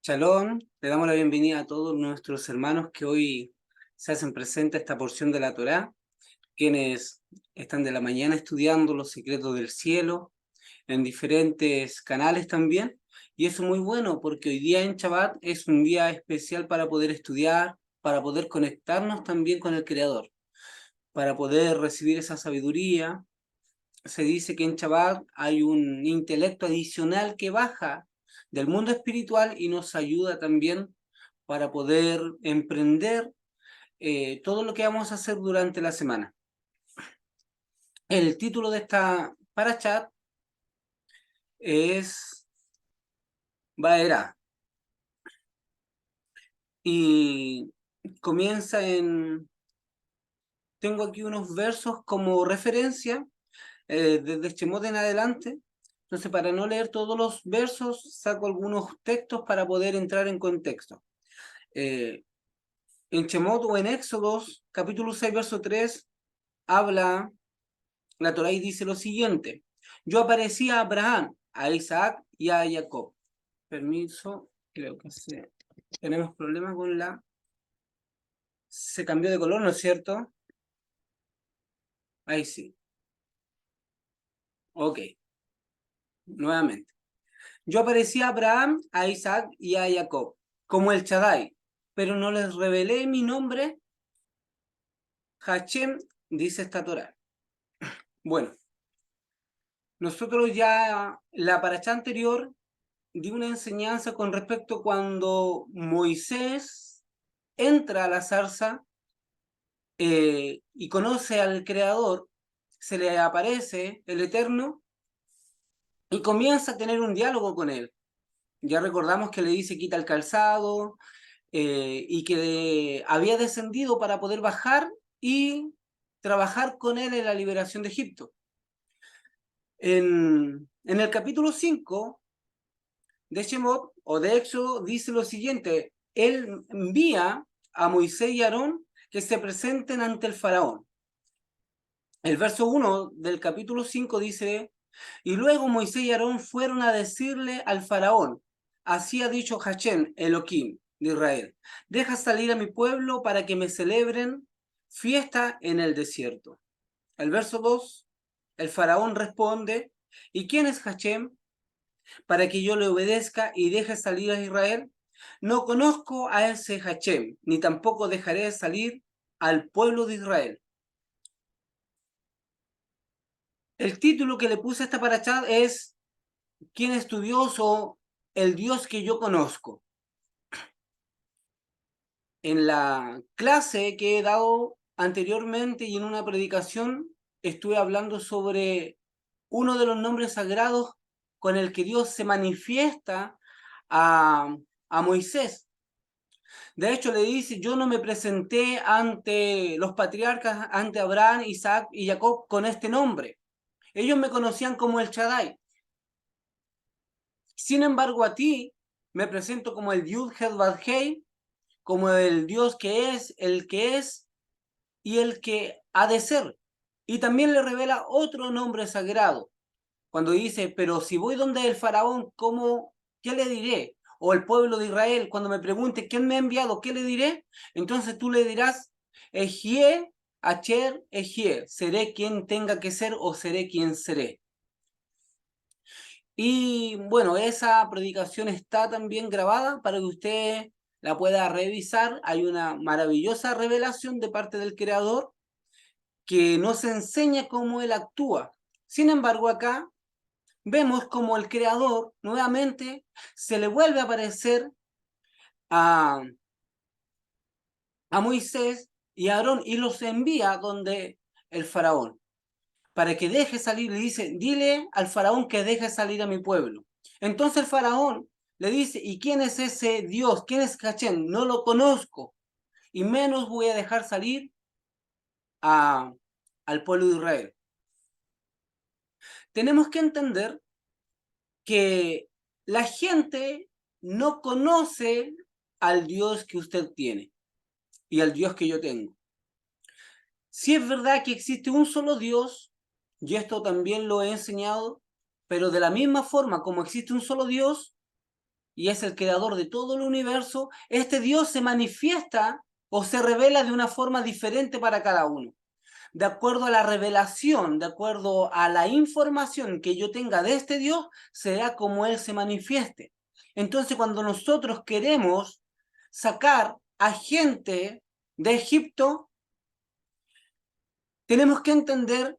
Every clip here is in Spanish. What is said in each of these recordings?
Shalom, le damos la bienvenida a todos nuestros hermanos que hoy se hacen presente a esta porción de la Torá, quienes están de la mañana estudiando los secretos del cielo en diferentes canales también. Y eso es muy bueno porque hoy día en Shabbat es un día especial para poder estudiar, para poder conectarnos también con el Creador, para poder recibir esa sabiduría. Se dice que en Shabbat hay un intelecto adicional que baja del mundo espiritual y nos ayuda también para poder emprender todo lo que vamos a hacer durante la semana. El título de esta parashat es Vaerá y comienza en... Tengo aquí unos versos como referencia desde Shemot en adelante. Entonces, para no leer todos los versos, saco algunos textos para poder entrar en contexto. En Shemot o en Éxodos, capítulo 6, verso 3, habla la Torá y dice lo siguiente: yo aparecí a Abraham, a Isaac y a Jacob. Permiso, creo que tenemos problemas con la... Se cambió de color, ¿no es cierto? Ahí sí. Ok, nuevamente. Yo aparecí a Abraham, a Isaac y a Jacob, como el Shaddai, pero no les revelé mi nombre, Hachem, dice esta Torá. Bueno, nosotros ya la paracha anterior di una enseñanza con respecto cuando Moisés entra a la zarza y conoce al Creador, se le aparece el Eterno y comienza a tener un diálogo con él. Ya recordamos que le dice quita el calzado y que había descendido para poder bajar y trabajar con él en la liberación de Egipto. En el capítulo 5 de Shemot o de Éxodo dice lo siguiente: él envía a Moisés y Aarón que se presenten ante el faraón. El verso 1 del capítulo 5 dice: y luego Moisés y Aarón fueron a decirle al faraón, así ha dicho Hachem, Elohim de Israel, deja salir a mi pueblo para que me celebren fiesta en el desierto. El verso 2, el faraón responde: ¿y quién es Hachem para que yo le obedezca y deje salir a Israel? No conozco a ese Hachem, ni tampoco dejaré salir al pueblo de Israel. El título que le puse a esta parashá es ¿quién es tu Dios o el Dios que yo conozco? En la clase que he dado anteriormente y en una predicación estuve hablando sobre uno de los nombres sagrados con el que Dios se manifiesta a Moisés. De hecho, le dice: yo no me presenté ante los patriarcas, ante Abraham, Isaac y Jacob con este nombre. Ellos me conocían como el Shaddai. Sin embargo, a ti me presento como el YudHed Vav Hei, como el Dios que es, el que es y el que ha de ser. Y también le revela otro nombre sagrado. Cuando dice: pero si voy donde el faraón, ¿qué le diré? O el pueblo de Israel, cuando me pregunte quién me ha enviado, ¿qué le diré? Entonces tú le dirás: Ejie, Acher, Ejie, seré quien tenga que ser o seré quien seré. Y bueno, esa predicación está también grabada para que usted la pueda revisar. Hay una maravillosa revelación de parte del Creador que nos enseña cómo Él actúa. Sin embargo, acá vemos como el Creador nuevamente se le vuelve a aparecer a, a Moisés y a Aarón y los envía donde el faraón para que deje salir. Le dice: dile al faraón que deje salir a mi pueblo. Entonces el faraón le dice: ¿y quién es ese Dios? ¿Quién es Hachem? No lo conozco y menos voy a dejar salir al pueblo de Israel. Tenemos que entender que la gente no conoce al Dios que usted tiene y al Dios que yo tengo. Si es verdad que existe un solo Dios, y esto también lo he enseñado, pero de la misma forma como existe un solo Dios, y es el creador de todo el universo, este Dios se manifiesta o se revela de una forma diferente para cada uno. De acuerdo a la revelación, de acuerdo a la información que yo tenga de este Dios, será como Él se manifieste. Entonces, cuando nosotros queremos sacar a gente de Egipto, tenemos que entender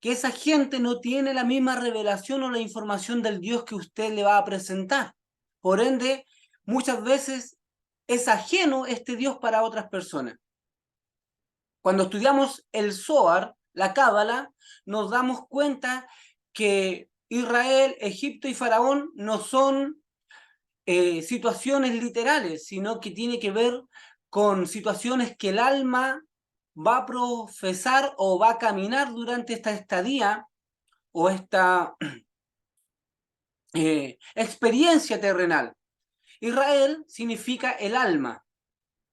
que esa gente no tiene la misma revelación o la información del Dios que usted le va a presentar. Por ende, muchas veces es ajeno este Dios para otras personas. Cuando estudiamos el Zohar, la Cábala, nos damos cuenta que Israel, Egipto y Faraón no son situaciones literales, sino que tiene que ver con situaciones que el alma va a profesar o va a caminar durante esta estadía o esta experiencia terrenal. Israel significa el alma,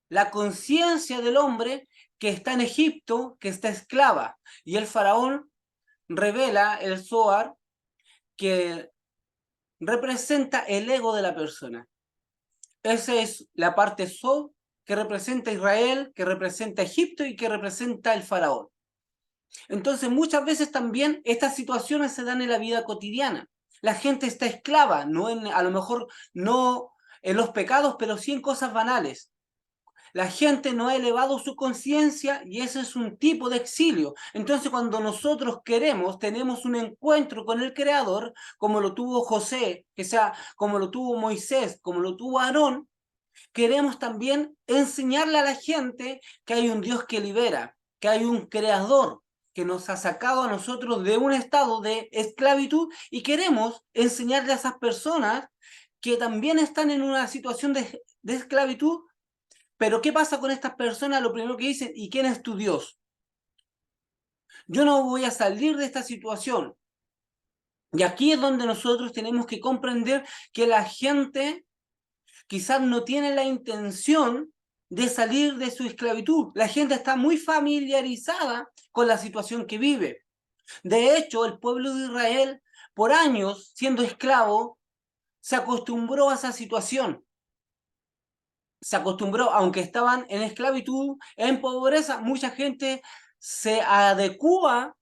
la conciencia del hombre que está en Egipto, que está esclava. Y el faraón revela el Zohar que representa el ego de la persona. Esa es la parte Zohar que representa Israel, que representa Egipto y que representa el faraón. Entonces, muchas veces también estas situaciones se dan en la vida cotidiana. La gente está esclava, no en, a lo mejor no en los pecados, pero sí en cosas banales. La gente no ha elevado su conciencia y ese es un tipo de exilio. Entonces, cuando nosotros queremos, tenemos un encuentro con el Creador, como lo tuvo José, que sea, como lo tuvo Moisés, como lo tuvo Aarón, queremos también enseñarle a la gente que hay un Dios que libera, que hay un Creador que nos ha sacado a nosotros de un estado de esclavitud y queremos enseñarle a esas personas que también están en una situación de esclavitud. Pero ¿qué pasa con estas personas? Lo primero que dicen, ¿y quién es tu Dios? Yo no voy a salir de esta situación. Y aquí es donde nosotros tenemos que comprender que la gente quizás no tiene la intención de salir de su esclavitud. La gente está muy familiarizada con la situación que vive. De hecho, el pueblo de Israel, por años siendo esclavo, se acostumbró a esa situación. Se acostumbró, aunque estaban en esclavitud, en pobreza, mucha gente se adecua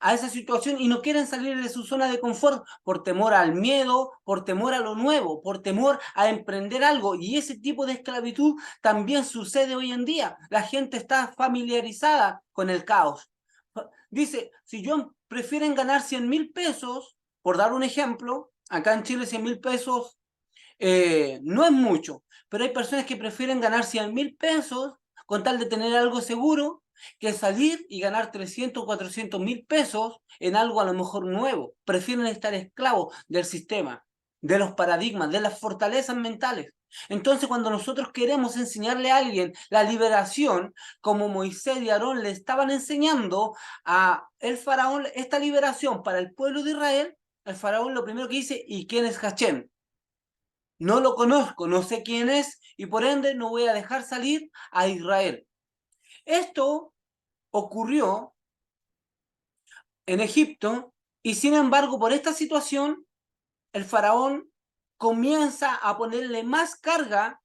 a esa situación y no quieren salir de su zona de confort por temor al miedo, por temor a lo nuevo, por temor a emprender algo. Y ese tipo de esclavitud también sucede hoy en día. La gente está familiarizada con el caos. Dice, si yo prefieren ganar 100.000 pesos, por dar un ejemplo, acá en Chile 100.000 pesos no es mucho, pero hay personas que prefieren ganar 100.000 pesos con tal de tener algo seguro que salir y ganar 300 400.000 pesos en algo a lo mejor nuevo. Prefieren estar esclavos del sistema, de los paradigmas, de las fortalezas mentales. Entonces, cuando nosotros queremos enseñarle a alguien la liberación, como Moisés y Aarón le estaban enseñando a el faraón esta liberación para el pueblo de Israel, el faraón lo primero que dice, ¿y quién es Hashem? No lo conozco, no sé quién es y por ende no voy a dejar salir a Israel. Esto ocurrió en Egipto y sin embargo por esta situación el faraón comienza a ponerle más carga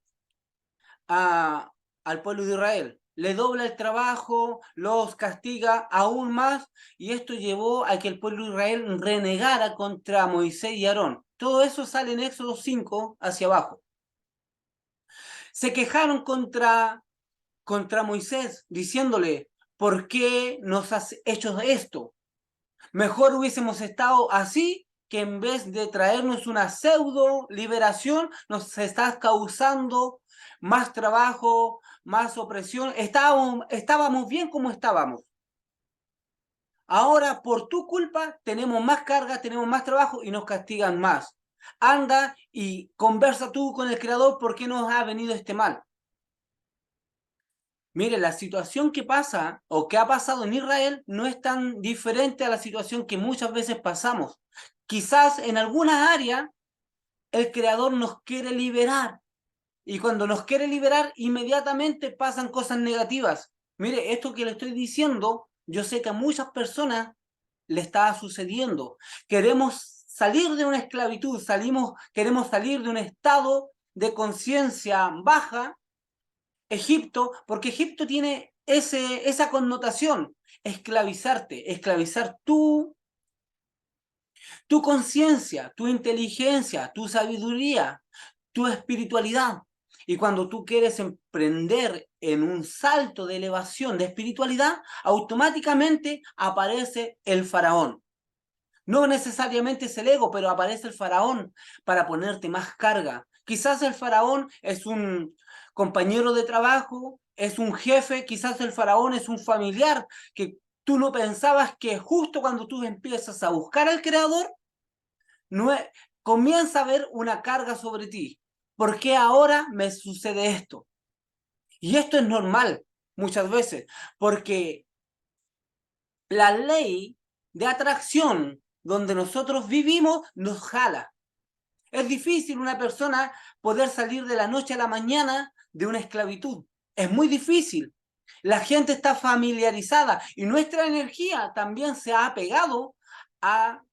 al pueblo de Israel. Le dobla el trabajo, los castiga aún más y esto llevó a que el pueblo de Israel renegara contra Moisés y Aarón. Todo eso sale en Éxodo 5 hacia abajo. Se quejaron contra Moisés, diciéndole, ¿por qué nos has hecho esto? Mejor hubiésemos estado así que en vez de traernos una pseudo liberación, nos estás causando más trabajo, más opresión. Estábamos bien como estábamos. Ahora, por tu culpa, tenemos más carga, tenemos más trabajo y nos castigan más. Anda y conversa tú con el Creador por qué nos ha venido este mal. Mire, la situación que pasa o que ha pasado en Israel no es tan diferente a la situación que muchas veces pasamos. Quizás en algunas áreas el Creador nos quiere liberar y cuando nos quiere liberar inmediatamente pasan cosas negativas. Mire, esto que le estoy diciendo, yo sé que a muchas personas le está sucediendo. Queremos salir de una esclavitud, queremos salir de un estado de conciencia baja, Egipto, porque Egipto tiene esa connotación, esclavizarte, esclavizar tu conciencia, tu inteligencia, tu sabiduría, tu espiritualidad. Y cuando tú quieres emprender en un salto de elevación de espiritualidad, automáticamente aparece el faraón. No necesariamente es el ego, pero aparece el faraón para ponerte más carga. Quizás el faraón es un compañero de trabajo, es un jefe, quizás el faraón es un familiar que tú no pensabas que justo cuando tú empiezas a buscar al creador, no es, comienza a haber una carga sobre ti. ¿Por qué ahora me sucede esto? Y esto es normal muchas veces, porque la ley de atracción donde nosotros vivimos nos jala. Es difícil una persona poder salir de la noche a la mañana de una esclavitud. Es muy difícil. La gente está familiarizada y nuestra energía también se ha apegado a,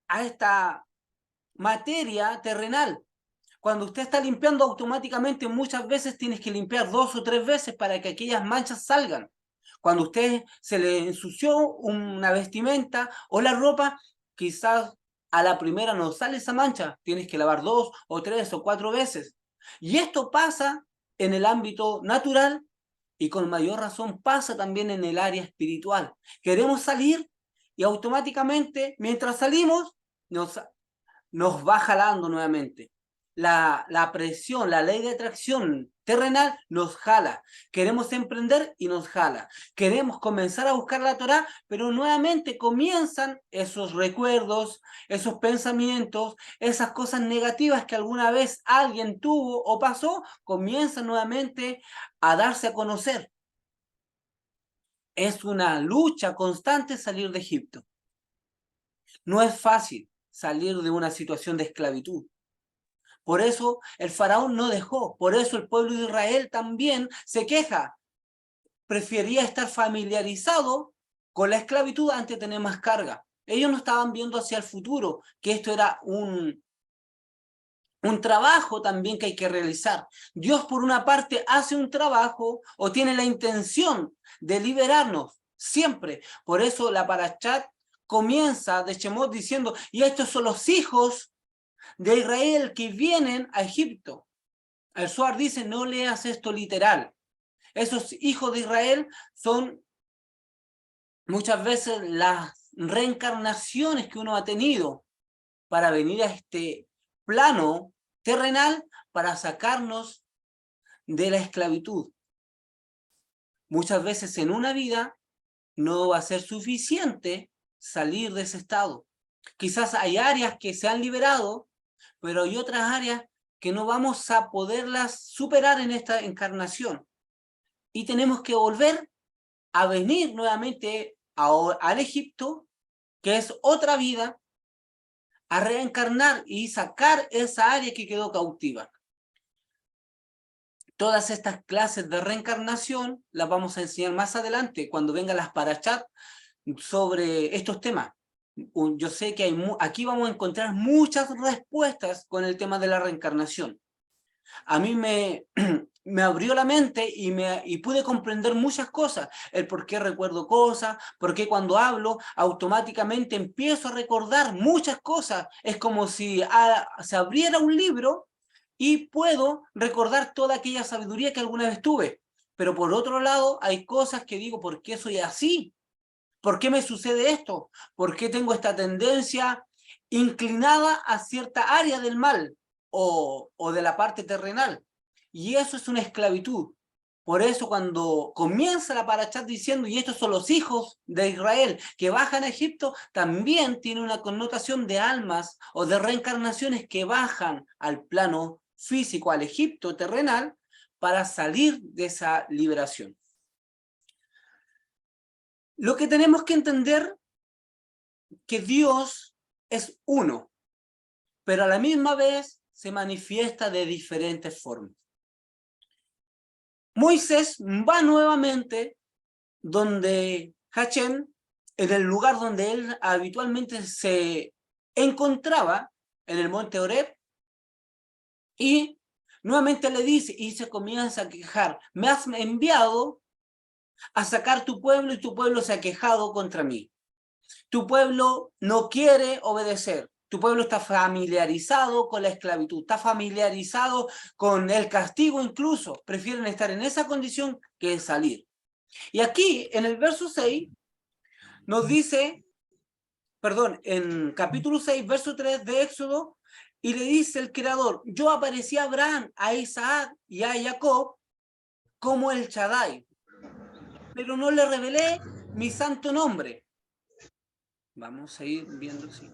a esta materia terrenal. Cuando usted está limpiando automáticamente, muchas veces tienes que limpiar 2 o 3 veces para que aquellas manchas salgan. Cuando usted se le ensució una vestimenta o la ropa, quizás a la primera no sale esa mancha, tienes que lavar 2 o 3 o 4 veces. Y esto pasa en el ámbito natural y con mayor razón pasa también en el área espiritual. Queremos salir y automáticamente, mientras salimos, nos va jalando nuevamente. La presión, la ley de atracción terrenal nos jala. Queremos emprender y nos jala. Queremos comenzar a buscar la Torá, pero nuevamente comienzan esos recuerdos, esos pensamientos, esas cosas negativas que alguna vez alguien tuvo o pasó, comienzan nuevamente a darse a conocer. Es una lucha constante salir de Egipto. No es fácil salir de una situación de esclavitud. Por eso el faraón no dejó, por eso el pueblo de Israel también se queja. Prefería estar familiarizado con la esclavitud antes de tener más carga. Ellos no estaban viendo hacia el futuro, que esto era un trabajo también que hay que realizar. Dios por una parte hace un trabajo o tiene la intención de liberarnos siempre. Por eso la Parashat comienza de Shemot diciendo, y estos son los hijos de Israel que vienen a Egipto. El Zohar dice, no leas esto literal. Esos hijos de Israel son muchas veces las reencarnaciones que uno ha tenido para venir a este plano terrenal para sacarnos de la esclavitud. Muchas veces en una vida no va a ser suficiente salir de ese estado. Quizás hay áreas que se han liberado, pero hay otras áreas que no vamos a poderlas superar en esta encarnación. Y tenemos que volver a venir nuevamente al Egipto, que es otra vida, a reencarnar y sacar esa área que quedó cautiva. Todas estas clases de reencarnación las vamos a enseñar más adelante, cuando vengan las parashat sobre estos temas. Yo sé que aquí vamos a encontrar muchas respuestas con el tema de la reencarnación. A mí me abrió la mente y pude comprender muchas cosas, el por qué recuerdo cosas, por qué cuando hablo automáticamente empiezo a recordar muchas cosas. Es como si se abriera un libro y puedo recordar toda aquella sabiduría que alguna vez tuve. Pero por otro lado, hay cosas que digo, ¿por qué soy así? ¿Por qué me sucede esto? ¿Por qué tengo esta tendencia inclinada a cierta área del mal o de la parte terrenal? Y eso es una esclavitud. Por eso cuando comienza la parashat diciendo, y estos son los hijos de Israel que bajan a Egipto, también tiene una connotación de almas o de reencarnaciones que bajan al plano físico, al Egipto terrenal, para salir de esa liberación. Lo que tenemos que entender que Dios es uno, pero a la misma vez se manifiesta de diferentes formas. Moisés va nuevamente donde Hachem, en el lugar donde él habitualmente se encontraba en el monte Horeb y nuevamente le dice, y se comienza a quejar, me has enviado a sacar tu pueblo y tu pueblo se ha quejado contra mí. Tu pueblo no quiere obedecer. Tu pueblo está familiarizado con la esclavitud, está familiarizado con el castigo incluso. Prefieren estar en esa condición que salir. Y aquí, en el verso 6, nos dice, perdón, en capítulo 6, verso 3 de Éxodo, y le dice el Creador, yo aparecí a Abraham, a Isaac y a Jacob como el Shaddai, pero no le revelé mi santo nombre. Vamos a ir viendo si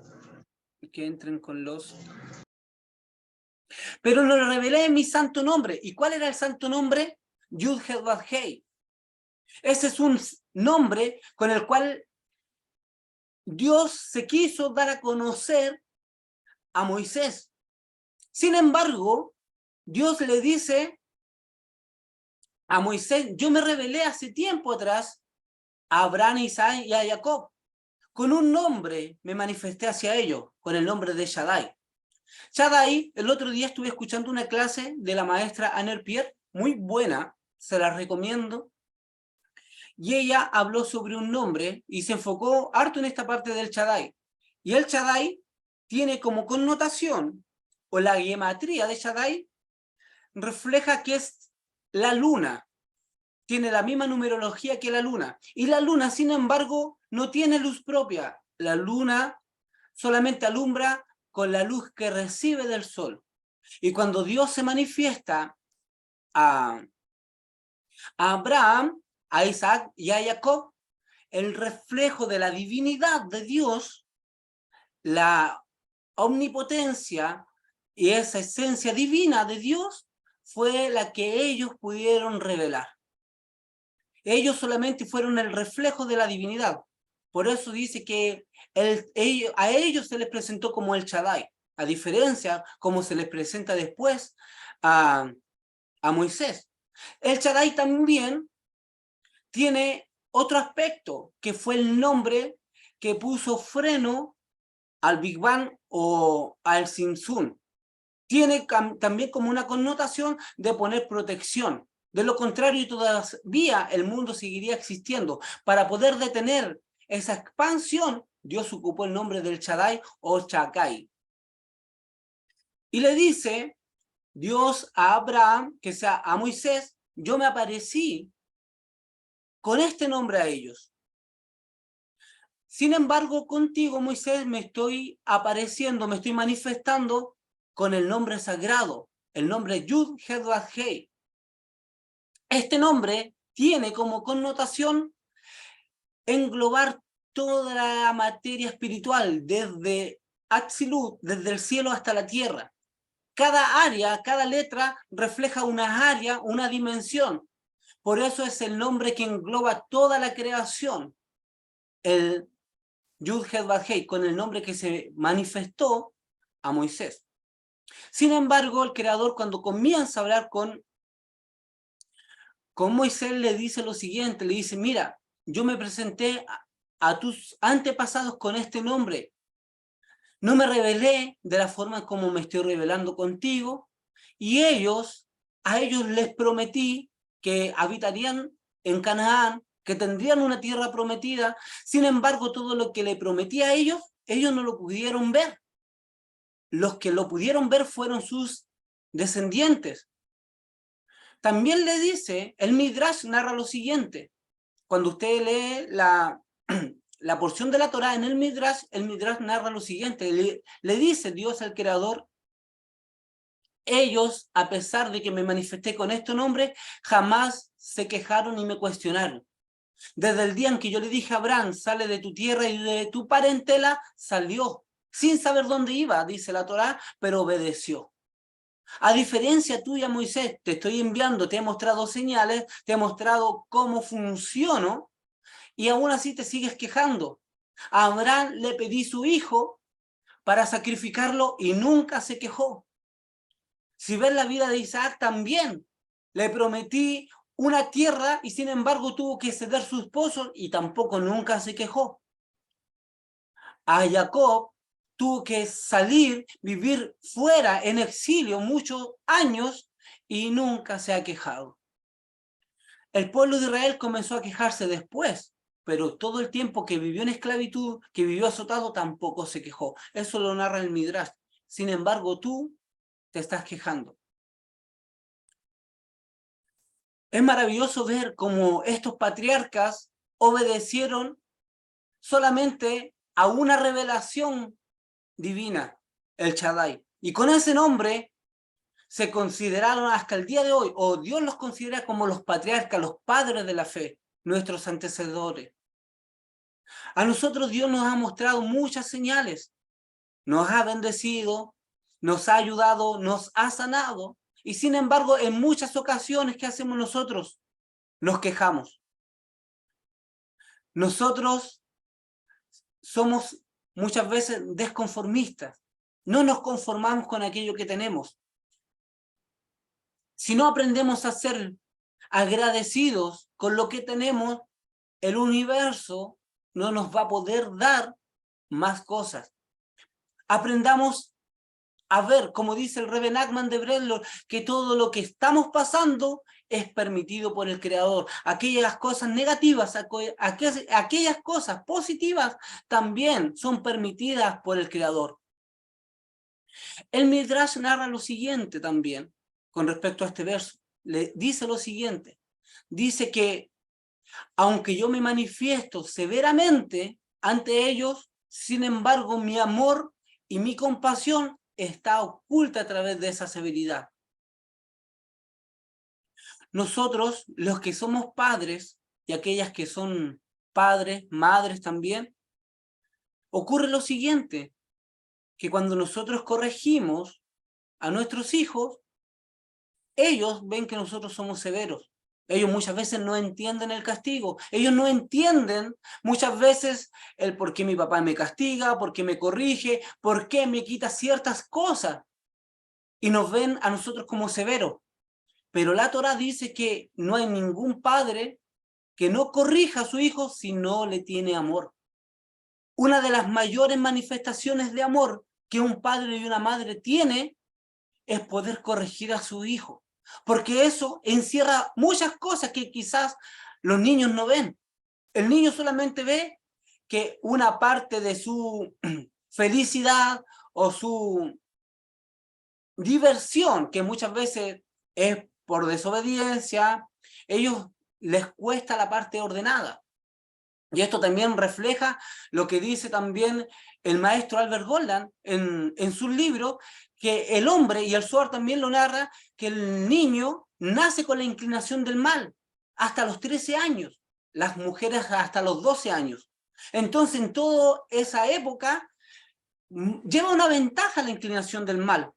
que entren con los... Pero no le revelé mi santo nombre. ¿Y cuál era el santo nombre? Yud-Heh-Vav-Hei. Ese es un nombre con el cual Dios se quiso dar a conocer a Moisés. Sin embargo, Dios le dice a Moisés, yo me revelé hace tiempo atrás a Abraham, Isaac y a Jacob. Con un nombre me manifesté hacia ellos, con el nombre de Shaddai. Shaddai, el otro día estuve escuchando una clase de la maestra Anner Pierre, muy buena, se la recomiendo. Y ella habló sobre un nombre y se enfocó harto en esta parte del Shaddai. Y el Shaddai tiene como connotación, o la gematría de Shaddai, refleja que es la luna. Tiene la misma numerología que la luna. Y la luna, sin embargo, no tiene luz propia. La luna solamente alumbra con la luz que recibe del sol. Y cuando Dios se manifiesta a Abraham, a Isaac y a Jacob, el reflejo de la divinidad de Dios, la omnipotencia y esa esencia divina de Dios fue la que ellos pudieron revelar. Ellos solamente fueron el reflejo de la divinidad. Por eso dice que a ellos se les presentó como el Shaddai, a diferencia como se les presenta después a Moisés. El Shaddai también tiene otro aspecto, que fue el nombre que puso freno al Big Bang o al Simsun. Tiene también como una connotación de poner protección. De lo contrario, todavía el mundo seguiría existiendo. Para poder detener esa expansión, Dios ocupó el nombre del Shaddai o Chakai. Y le dice Dios a Abraham, que sea a Moisés, yo me aparecí con este nombre a ellos. Sin embargo, contigo, Moisés, me estoy apareciendo, me estoy manifestando con el nombre sagrado, el nombre Yud-Heh-Vav-Hei. Este nombre tiene como connotación englobar toda la materia espiritual, desde Atzilut, desde el cielo hasta la tierra. Cada área, cada letra refleja una área, una dimensión. Por eso es el nombre que engloba toda la creación. El Yud-Heh-Vav-Hei, con el nombre que se manifestó a Moisés. Sin embargo, el Creador, cuando comienza a hablar con Moisés, le dice lo siguiente, le dice, mira, yo me presenté a tus antepasados con este nombre. No me revelé de la forma como me estoy revelando contigo, y a ellos les prometí que habitarían en Canaán, que tendrían una tierra prometida. Sin embargo, todo lo que le prometí a ellos no lo pudieron ver. Los que lo pudieron ver fueron sus descendientes. También le dice, el Midrash narra lo siguiente. Cuando usted lee la porción de la Torá en el Midrash narra lo siguiente. Le dice Dios al Creador, ellos, a pesar de que me manifesté con este nombre, jamás se quejaron ni me cuestionaron. Desde el día en que yo le dije a Abraham, sale de tu tierra y de tu parentela, salió, sin saber dónde iba, dice la Torá, pero obedeció. A diferencia tuya, Moisés, te estoy enviando, te he mostrado señales, te he mostrado cómo funciono, y aún así te sigues quejando. A Abraham le pedí su hijo para sacrificarlo y nunca se quejó. Si ves la vida de Isaac también, le prometí una tierra y sin embargo tuvo que ceder su esposo y tampoco nunca se quejó. A Jacob tuvo que salir, vivir fuera, en exilio, muchos años, y nunca se ha quejado. El pueblo de Israel comenzó a quejarse después, pero todo el tiempo que vivió en esclavitud, que vivió azotado, tampoco se quejó. Eso lo narra el Midrash. Sin embargo, tú te estás quejando. Es maravilloso ver cómo estos patriarcas obedecieron solamente a una revelación divina, el Shaddai. Y con ese nombre se consideraron hasta el día de hoy, o Dios los considera como los patriarcas, los padres de la fe, nuestros antecesores. A nosotros Dios nos ha mostrado muchas señales, nos ha bendecido, nos ha ayudado, nos ha sanado, y sin embargo, en muchas ocasiones, ¿qué hacemos nosotros? Nos quejamos. Nosotros somos muchas veces desconformistas, no nos conformamos con aquello que tenemos. Si no aprendemos a ser agradecidos con lo que tenemos, el universo no nos va a poder dar más cosas. Aprendamos a ver, como dice el Rebbe Nachman de Breslau, que todo lo que estamos pasando es permitido por el Creador. Aquellas cosas negativas, aquellas cosas positivas también son permitidas por el Creador. El Midrash narra lo siguiente también, con respecto a este verso. Le dice lo siguiente. Dice que, aunque yo me manifiesto severamente ante ellos, sin embargo, mi amor y mi compasión está oculta a través de esa severidad. Nosotros, los que somos padres, y aquellas que son padres, madres también, ocurre lo siguiente, que cuando nosotros corregimos a nuestros hijos, ellos ven que nosotros somos severos. Ellos muchas veces no entienden el castigo. Ellos no entienden muchas veces el por qué mi papá me castiga, por qué me corrige, por qué me quita ciertas cosas. Y nos ven a nosotros como severos. Pero la Torá dice que no hay ningún padre que no corrija a su hijo si no le tiene amor. Una de las mayores manifestaciones de amor que un padre y una madre tiene es poder corregir a su hijo. Porque eso encierra muchas cosas que quizás los niños no ven. El niño solamente ve que una parte de su felicidad o su diversión, que muchas veces es por desobediencia, ellos les cuesta la parte ordenada. Y esto también refleja lo que dice también el maestro Albert Goldman en su libro, que el hombre, y el Zohar también lo narra, que el niño nace con la inclinación del mal hasta los 13 años, las mujeres hasta los 12 años. Entonces, en toda esa época, lleva una ventaja la inclinación del mal.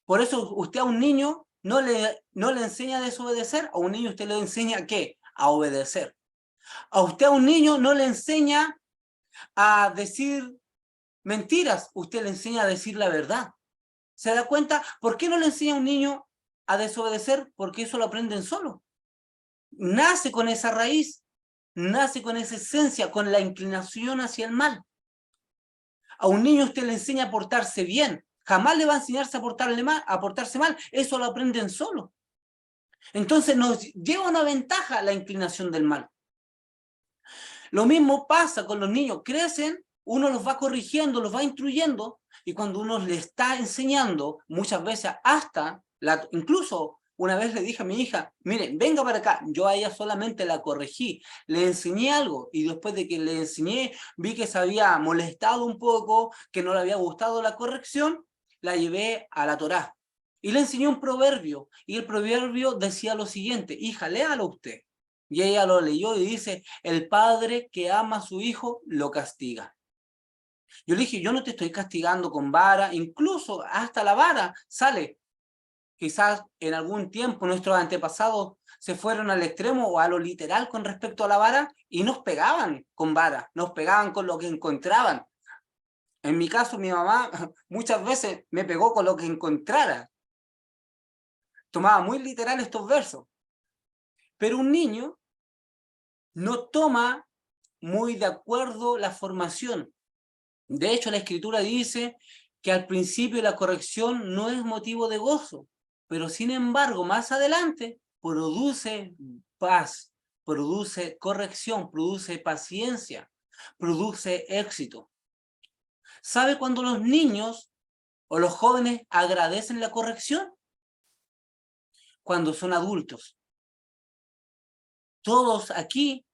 Por eso usted a un niño no le enseña a desobedecer, a un niño usted le enseña ¿qué? A obedecer. A usted a un niño no le enseña a decir mentiras, usted le enseña a decir la verdad. ¿Se da cuenta? ¿Por qué no le enseña a un niño a desobedecer? Porque eso lo aprenden solo. Nace con esa raíz, nace con esa esencia, con la inclinación hacia el mal. A un niño usted le enseña a portarse bien, jamás le va a enseñarse a portarse mal, eso lo aprenden solo. Entonces nos lleva una ventaja la inclinación del mal. Lo mismo pasa con los niños, crecen, uno los va corrigiendo, los va instruyendo, y cuando uno le está enseñando, muchas veces hasta, incluso una vez le dije a mi hija, miren, venga para acá, yo a ella solamente la corregí, le enseñé algo, y después de que le enseñé, vi que se había molestado un poco, que no le había gustado la corrección, la llevé a la Torá, y le enseñé un proverbio, y el proverbio decía lo siguiente, hija, léalo usted. Y ella lo leyó y dice, el padre que ama a su hijo lo castiga. Yo le dije, yo no te estoy castigando con vara, incluso hasta la vara sale. Quizás en algún tiempo nuestros antepasados se fueron al extremo o a lo literal con respecto a la vara y nos pegaban con vara, nos pegaban con lo que encontraban. En mi caso, mi mamá muchas veces me pegó con lo que encontrara. Tomaba muy literal estos versos. Pero un niño no toma muy de acuerdo la formación. De hecho, la Escritura dice que al principio la corrección no es motivo de gozo, pero sin embargo, más adelante produce paz, produce corrección, produce paciencia, produce éxito. ¿Sabe cuando los niños o los jóvenes agradecen la corrección? Cuando son adultos. Todos aquí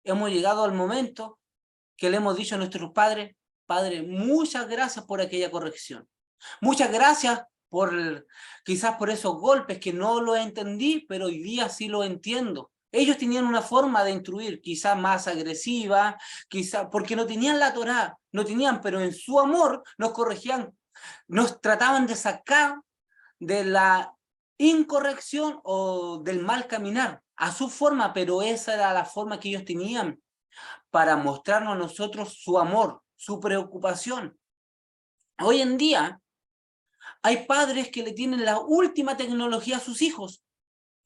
hemos llegado al momento que le hemos dicho a nuestros padres: Padre, muchas gracias por aquella corrección. Muchas gracias por, quizás por esos golpes que no lo entendí, pero hoy día sí lo entiendo. Ellos tenían una forma de instruir, quizás más agresiva, quizás porque no tenían la Torá, no tenían, pero en su amor nos corregían, nos trataban de sacar de la incorrección o del mal caminar a su forma, pero esa era la forma que ellos tenían para mostrarnos a nosotros su amor, su preocupación. Hoy en día hay padres que le tienen la última tecnología a sus hijos,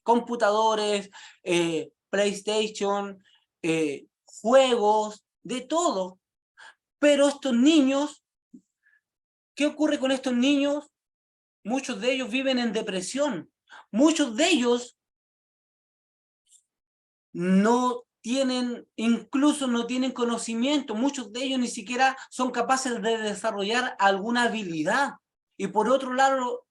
computadores, PlayStation, juegos, de todo. Pero estos niños, ¿qué ocurre con estos niños? Muchos de ellos viven en depresión. Muchos de ellos no tienen, incluso no tienen conocimiento. Muchos de ellos ni siquiera son capaces de desarrollar alguna habilidad. Y por otro lado,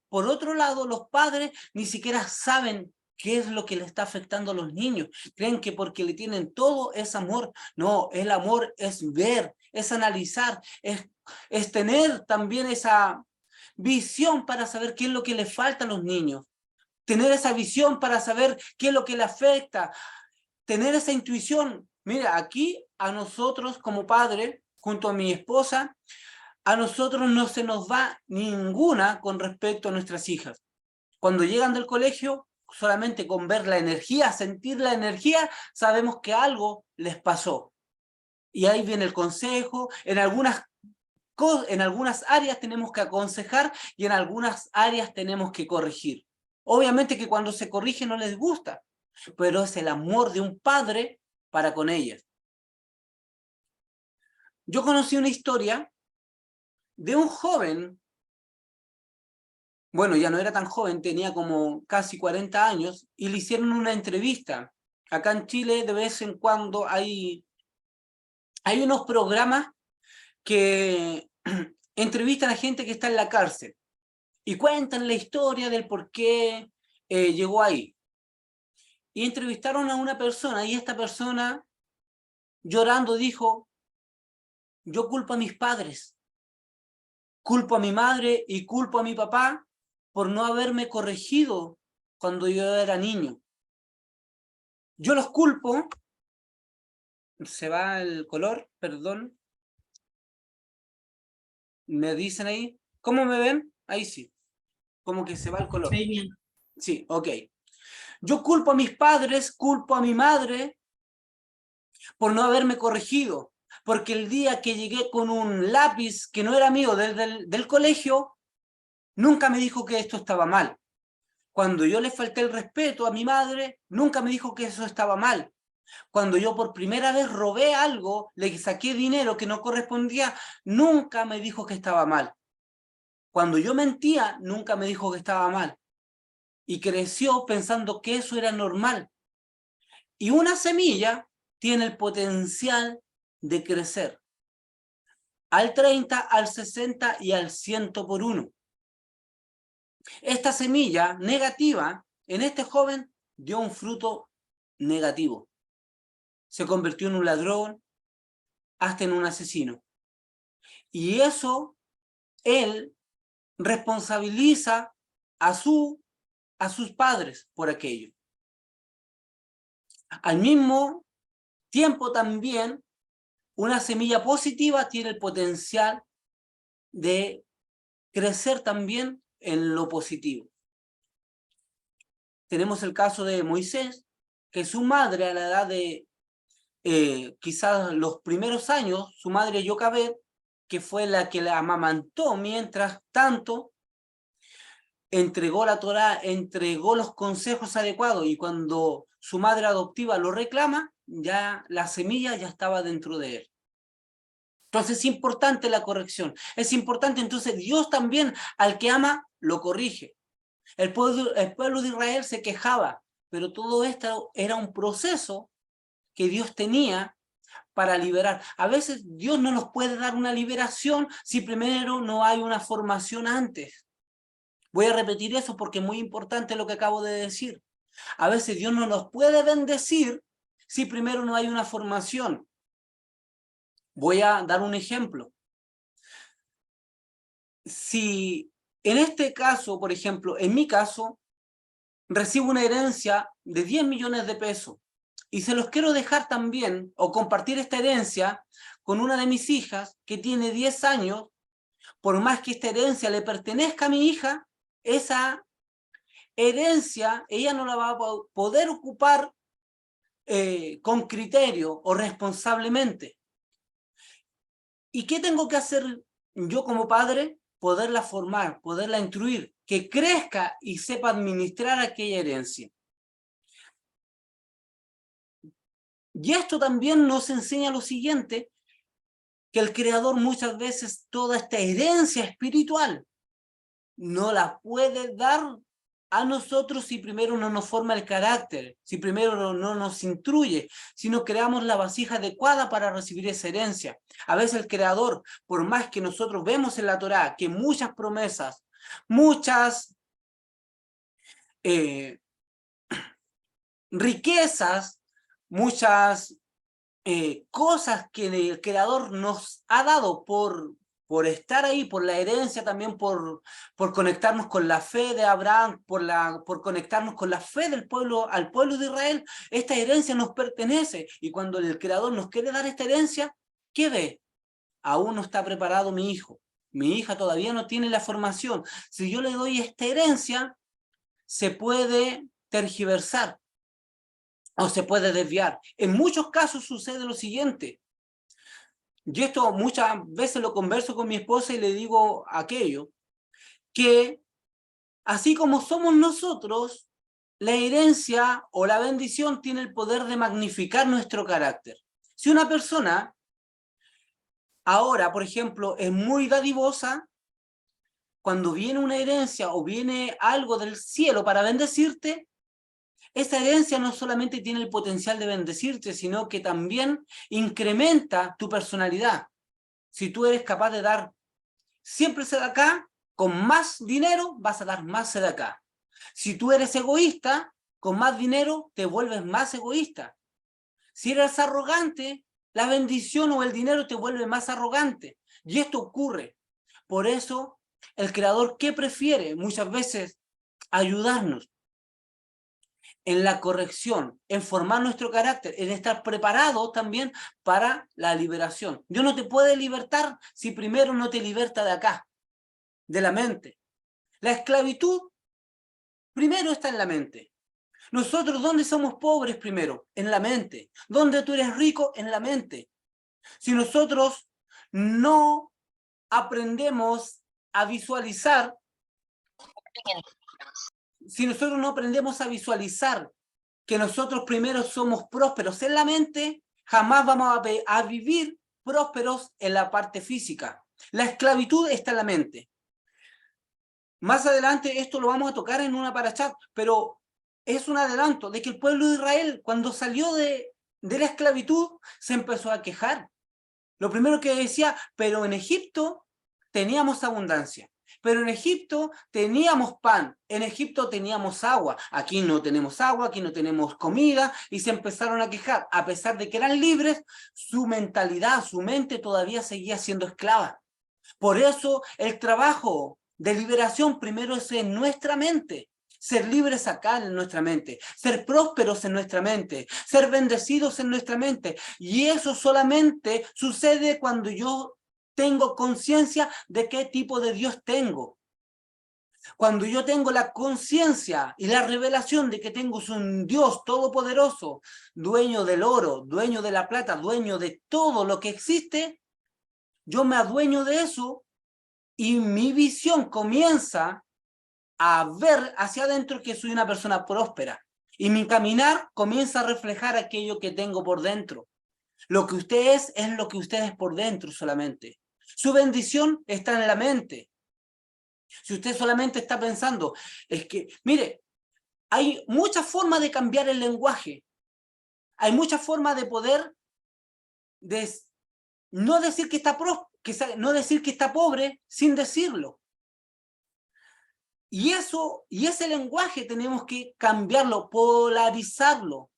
los padres ni siquiera saben qué es lo que le está afectando a los niños. Creen que porque le tienen todo es amor. No, el amor es ver, es analizar, es tener también esa visión para saber qué es lo que le falta a los niños. Tener esa visión para saber qué es lo que le afecta. Tener esa intuición. Mira, aquí a nosotros como padre, junto a mi esposa, a nosotros no se nos va ninguna con respecto a nuestras hijas. Cuando llegan del colegio, solamente con ver la energía, sentir la energía, sabemos que algo les pasó. Y ahí viene el consejo. En algunas áreas tenemos que aconsejar y en algunas áreas tenemos que corregir. Obviamente que cuando se corrige no les gusta, pero es el amor de un padre para con ellas. Yo conocí una historia de un joven, bueno, ya no era tan joven, tenía como casi 40 años, y le hicieron una entrevista. Acá en Chile de vez en cuando hay unos programas que entrevistan a gente que está en la cárcel y cuentan la historia del por qué llegó ahí. Y entrevistaron a una persona y esta persona, llorando, dijo: yo culpo a mis padres, culpo a mi madre y culpo a mi papá por no haberme corregido cuando yo era niño. Yo los culpo. Se va el color, perdón. ¿Me dicen ahí? ¿Cómo me ven? Ahí sí. Como que se va el color. Muy bien. Sí, ok. Yo culpo a mis padres, culpo a mi madre por no haberme corregido. Porque el día que llegué con un lápiz que no era mío del colegio, nunca me dijo que esto estaba mal. Cuando yo le falté el respeto a mi madre, nunca me dijo que eso estaba mal. Cuando yo por primera vez robé algo, le saqué dinero que no correspondía, nunca me dijo que estaba mal. Cuando yo mentía, nunca me dijo que estaba mal. Y creció pensando que eso era normal. Y una semilla tiene el potencial de crecer al 30, al 60 y al 100 por 1. Esta semilla negativa en este joven dio un fruto negativo. Se convirtió en un ladrón, hasta en un asesino. Y eso, él responsabiliza a sus padres por aquello. Al mismo tiempo también, una semilla positiva tiene el potencial de crecer también en lo positivo. Tenemos el caso de Moisés, que su madre a la edad de quizás los primeros años, su madre Yocabed, que fue la que la amamantó mientras tanto, entregó la Torá, entregó los consejos adecuados, y cuando su madre adoptiva lo reclama, ya la semilla ya estaba dentro de él. Entonces es importante la corrección. Es importante, entonces Dios también al que ama lo corrige. El pueblo de Israel se quejaba, pero todo esto era un proceso que Dios tenía para liberar. A veces Dios no nos puede dar una liberación si primero no hay una formación antes. Voy a repetir eso porque es muy importante lo que acabo de decir. A veces Dios no nos puede bendecir si primero no hay una formación. Voy a dar un ejemplo. Si en este caso, por ejemplo, en mi caso, recibo una herencia de 10 millones de pesos y se los quiero dejar también o compartir esta herencia con una de mis hijas que tiene 10 años, por más que esta herencia le pertenezca a mi hija, esa herencia ella no la va a poder ocupar con criterio o responsablemente. ¿Y qué tengo que hacer yo como padre? Poderla formar, poderla instruir, que crezca y sepa administrar aquella herencia. Y esto también nos enseña lo siguiente, que el Creador muchas veces toda esta herencia espiritual no la puede dar a nosotros si primero no nos forma el carácter, si primero no nos instruye, si no creamos la vasija adecuada para recibir esa herencia. A veces el Creador, por más que nosotros vemos en la Torá que muchas promesas, muchas riquezas, muchas cosas que el Creador nos ha dado por estar ahí, por la herencia, también por conectarnos con la fe de Abraham, por conectarnos con la fe del pueblo, al pueblo de Israel, esta herencia nos pertenece. Y cuando el Creador nos quiere dar esta herencia, ¿qué ve? Aún no está preparado mi hijo. Mi hija todavía no tiene la formación. Si yo le doy esta herencia, se puede tergiversar o se puede desviar. En muchos casos sucede lo siguiente. Y esto muchas veces lo converso con mi esposa y le digo aquello, que así como somos nosotros, la herencia o la bendición tiene el poder de magnificar nuestro carácter. Si una persona ahora, por ejemplo, es muy dadivosa, cuando viene una herencia o viene algo del cielo para bendecirte, esa herencia no solamente tiene el potencial de bendecirte, sino que también incrementa tu personalidad. Si tú eres capaz de dar siempre sedacá, con más dinero vas a dar más sedacá. Si tú eres egoísta, con más dinero te vuelves más egoísta. Si eres arrogante, la bendición o el dinero te vuelve más arrogante. Y esto ocurre. Por eso, el Creador, ¿qué prefiere? Muchas veces ayudarnos en la corrección, en formar nuestro carácter, en estar preparados también para la liberación. Dios no te puede libertar si primero no te liberta de acá, de la mente. La esclavitud primero está en la mente. Nosotros, ¿dónde somos pobres primero? En la mente. ¿Dónde tú eres rico? En la mente. Si nosotros no aprendemos a visualizar, si nosotros no aprendemos a visualizar que nosotros primero somos prósperos en la mente, jamás vamos a vivir prósperos en la parte física. La esclavitud está en la mente. Más adelante esto lo vamos a tocar en una parashat, pero es un adelanto de que el pueblo de Israel, cuando salió de la esclavitud, se empezó a quejar. Lo primero que decía, pero en Egipto teníamos abundancia, pero en Egipto teníamos pan, en Egipto teníamos agua, aquí no tenemos agua, aquí no tenemos comida, y se empezaron a quejar. A pesar de que eran libres, su mentalidad, su mente todavía seguía siendo esclava. Por eso el trabajo de liberación primero es en nuestra mente. Ser libres acá en nuestra mente, ser prósperos en nuestra mente, ser bendecidos en nuestra mente. Y eso solamente sucede cuando yo tengo conciencia de qué tipo de Dios tengo. Cuando yo tengo la conciencia y la revelación de que tengo un Dios todopoderoso, dueño del oro, dueño de la plata, dueño de todo lo que existe, yo me adueño de eso y mi visión comienza a ver hacia adentro que soy una persona próspera. Y mi caminar comienza a reflejar aquello que tengo por dentro. Lo que usted es lo que usted es por dentro solamente. Su bendición está en la mente. Si usted solamente está pensando, es que, mire, hay muchas formas de cambiar el lenguaje. Hay muchas formas de poder no decir que está no decir que está pobre sin decirlo. Y ese lenguaje tenemos que cambiarlo, polarizarlo,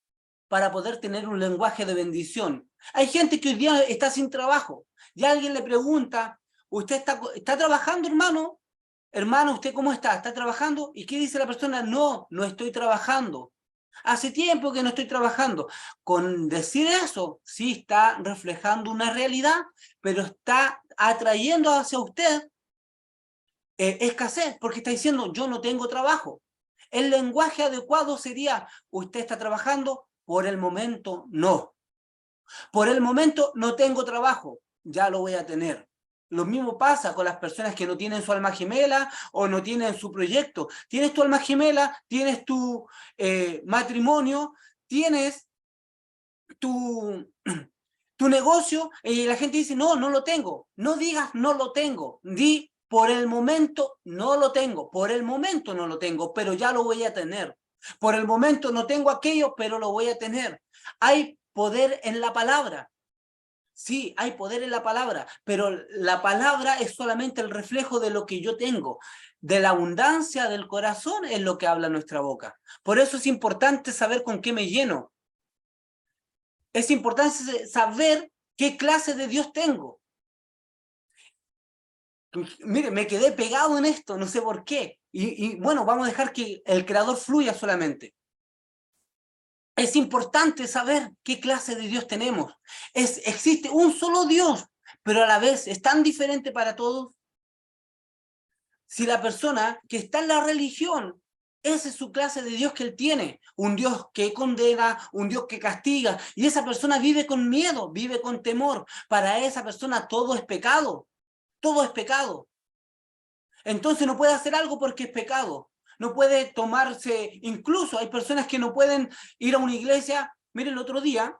para poder tener un lenguaje de bendición. Hay gente que hoy día está sin trabajo, y alguien le pregunta, ¿usted está trabajando, hermano? Hermano, ¿usted cómo está? ¿Está trabajando? ¿Y qué dice la persona? No, no estoy trabajando. Hace tiempo que no estoy trabajando. Con decir eso, sí está reflejando una realidad, pero está atrayendo hacia usted escasez, porque está diciendo, yo no tengo trabajo. El lenguaje adecuado sería, usted está trabajando, por el momento no. Por el momento no tengo trabajo, ya lo voy a tener. Lo mismo pasa con las personas que no tienen su alma gemela o no tienen su proyecto. Tienes tu alma gemela, tienes tu matrimonio, tienes tu, tu negocio y la gente dice, no, no lo tengo. No digas no lo tengo, di por el momento no lo tengo, por el momento no lo tengo, pero ya lo voy a tener. Por el momento no tengo aquello, pero lo voy a tener. Hay poder en la palabra. Sí, hay poder en la palabra, pero la palabra es solamente el reflejo de lo que yo tengo. De la abundancia del corazón es lo que habla nuestra boca. Por eso es importante saber con qué me lleno. Es importante saber qué clase de Dios tengo. Mire, me quedé pegado en esto, no sé por qué. Y bueno, vamos a dejar que el Creador fluya solamente. Es importante saber qué clase de Dios tenemos. Existe un solo Dios, pero a la vez es tan diferente para todos. Si la persona que está en la religión, esa es su clase de Dios que él tiene, un Dios que condena, un Dios que castiga, y esa persona vive con miedo, vive con temor. Para esa persona todo es pecado, todo es pecado. Entonces no puede hacer algo porque es pecado. No puede tomarse, incluso hay personas que no pueden ir a una iglesia. Miren, el otro día